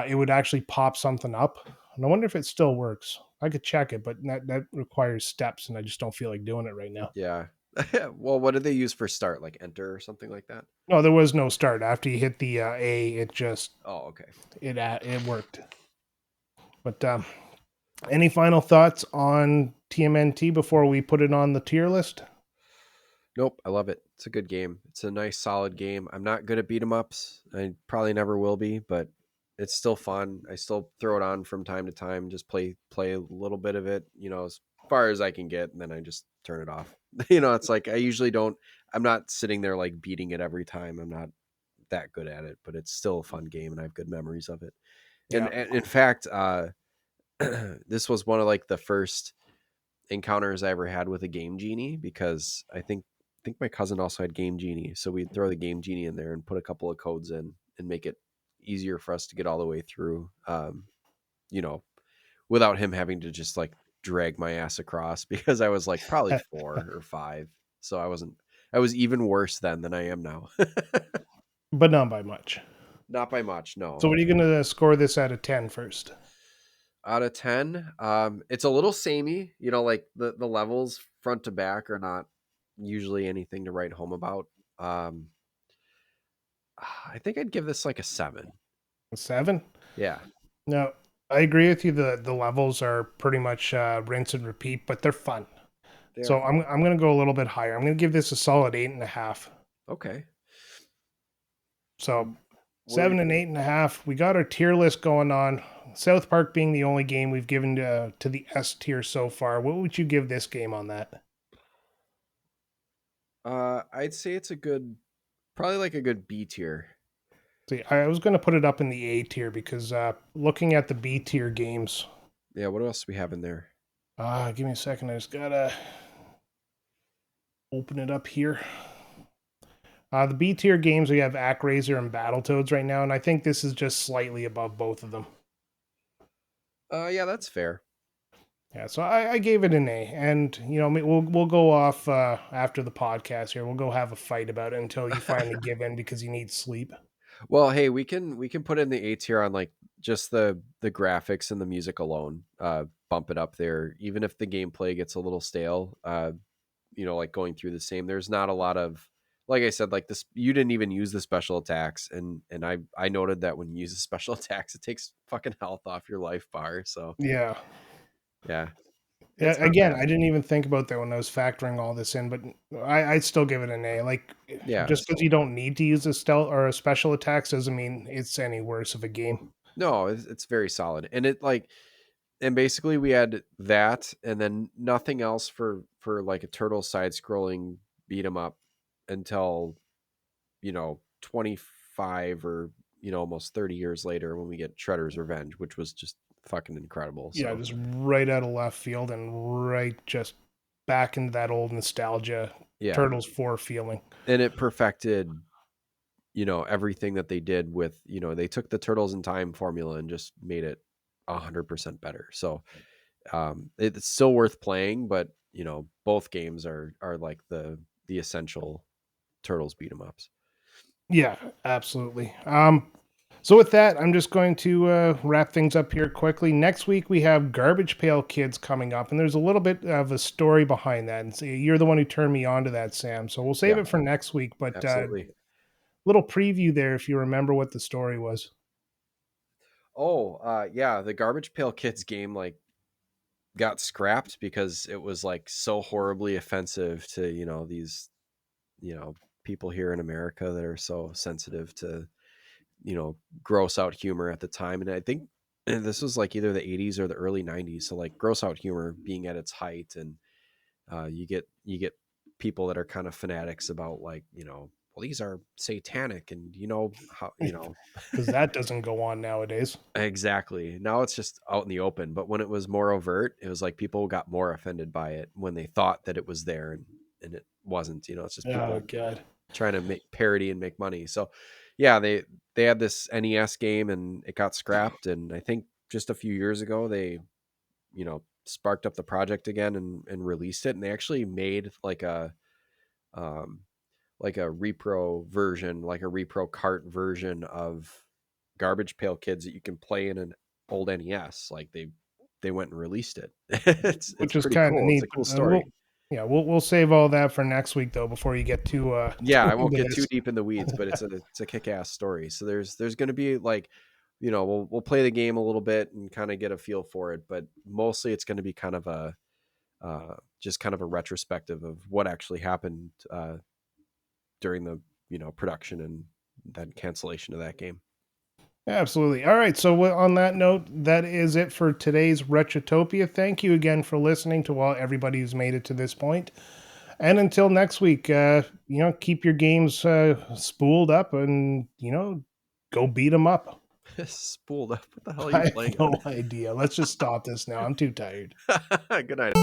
it would actually pop something up. And I wonder if it still works. I could check it, but that requires steps, and I just don't feel like doing it right now. yeah. Well, what did they use for start? Like enter or something like that? No, there was no start after you hit the A. It just Oh, okay. it worked. But any final thoughts on TMNT before we put it on the tier list? Nope, I love it. It's a good game. It's a nice, solid game. I'm not good at beat 'em ups. I probably never will be, but it's still fun. I still throw it on from time to time. Just play a little bit of it, as far as I can get, and then I just turn it off. It's like I usually don't. I'm not sitting there like beating it every time. I'm not that good at it, but it's still a fun game, and I have good memories of it. Yeah. And in fact, this was one of like the first encounters I ever had with a Game Genie because I think my cousin also had Game Genie, so we'd throw the Game Genie in there and put a couple of codes in and make it easier for us to get all the way through. You know, without him having to just like drag my ass across because I was like probably 4 or 5, so I wasn't. I was even worse then than I am now. But not by much. Not by much, So no. what are you going to score this out of 10 first? Out of 10, it's a little samey. Like the levels front to back are not usually anything to write home about. Um, I think I'd give this like a 7. A 7? Yeah, No, I agree with you. The levels are pretty much rinse and repeat, but they're fun. they are So fun. I'm going to go a little bit higher. I'm going to give this a solid 8.5. Okay. So What do we 7 and think? 8.5. We got our tier list going on. South Park being the only game we've given to the S tier so far. What would you give this game on that? I'd say it's probably like a good B tier. See, I was going to put it up in the A tier because looking at the B tier games, Yeah. What else do we have in there? give me a second. I just gotta open it up here. The B tier games, we have Actraiser and Battletoads right now, and I think this is just slightly above both of them. Yeah, that's fair. Yeah, so I gave it an A, and we'll go off after the podcast here. We'll go have a fight about it until you finally give in because you need sleep. Well, hey, we can put in the A tier on like just the graphics and the music alone. Bump it up there, even if the gameplay gets a little stale. Like going through the same. There's not a lot of, like I said, like this. You didn't even use the special attacks, and I noted that when you use the special attacks, it takes fucking health off your life bar. So Yeah. yeah, Yeah, it's not again, bad. I didn't even think about that when I was factoring all this in, but I'd still give it an A. Like, Yeah, just because you don't need to use a stealth or a special attacks doesn't mean it's any worse of a game. no, it's very solid, and it like and basically we had that and then nothing else for like a turtle side scrolling beat 'em up until 25 or almost 30 years later when we get Shredder's Revenge, which was just fucking incredible. Yeah, So just right out of left field and right just back into that old nostalgia yeah, Turtles 4 feeling. and it perfected everything that they did with they took the Turtles in Time formula and just made it 100% better. So it's still worth playing, but both games are like the essential Turtles beat 'em ups. Yeah, absolutely. So with that, I'm just going to wrap things up here quickly. Next week we have Garbage Pail Kids coming up, and there's a little bit of a story behind that. And see, you're the one who turned me on to that, Sam. So we'll save Yeah, it for next week. But absolutely. little preview there, if you remember what the story was. Oh, yeah, the Garbage Pail Kids game like got scrapped because it was like so horribly offensive to these you know people here in America that are so sensitive to gross out humor at the time. And I think this was like either the 80s or the early 90s, so like gross out humor being at its height. And you get people that are kind of fanatics about like well, these are satanic, and how Because that doesn't go on nowadays. exactly. Now it's just out in the open. But when it was more overt, it was like people got more offended by it when they thought that it was there, and it wasn't. It's just Oh, people God. trying to make parody and make money. So yeah, they had this NES game and it got scrapped. And I think just a few years ago they sparked up the project again and released it. And they actually made um like a repro version, like a repro cart version of Garbage Pail Kids that you can play in an old NES. Like they went and released it. It's Which is pretty kind of cool. It's neat. a cool But story. we'll save all that for next week though, before you get too Yeah, too I won't into get too this. deep in the weeds, but it's a kick-ass story. So there's going to be like we'll play the game a little bit and kind of get a feel for it, but mostly it's going to be kind of a just kind of a retrospective of what actually happened during the production and then cancellation of that game. Absolutely. All right. So on that note, that is it for today's Retrotopia. Thank you again for listening to all everybody who's made it to this point. And until next week, keep your games spooled up and go beat them up. Spooled up. What the hell are I you have playing no on? idea. Let's just stop this now. I'm too tired. Good night.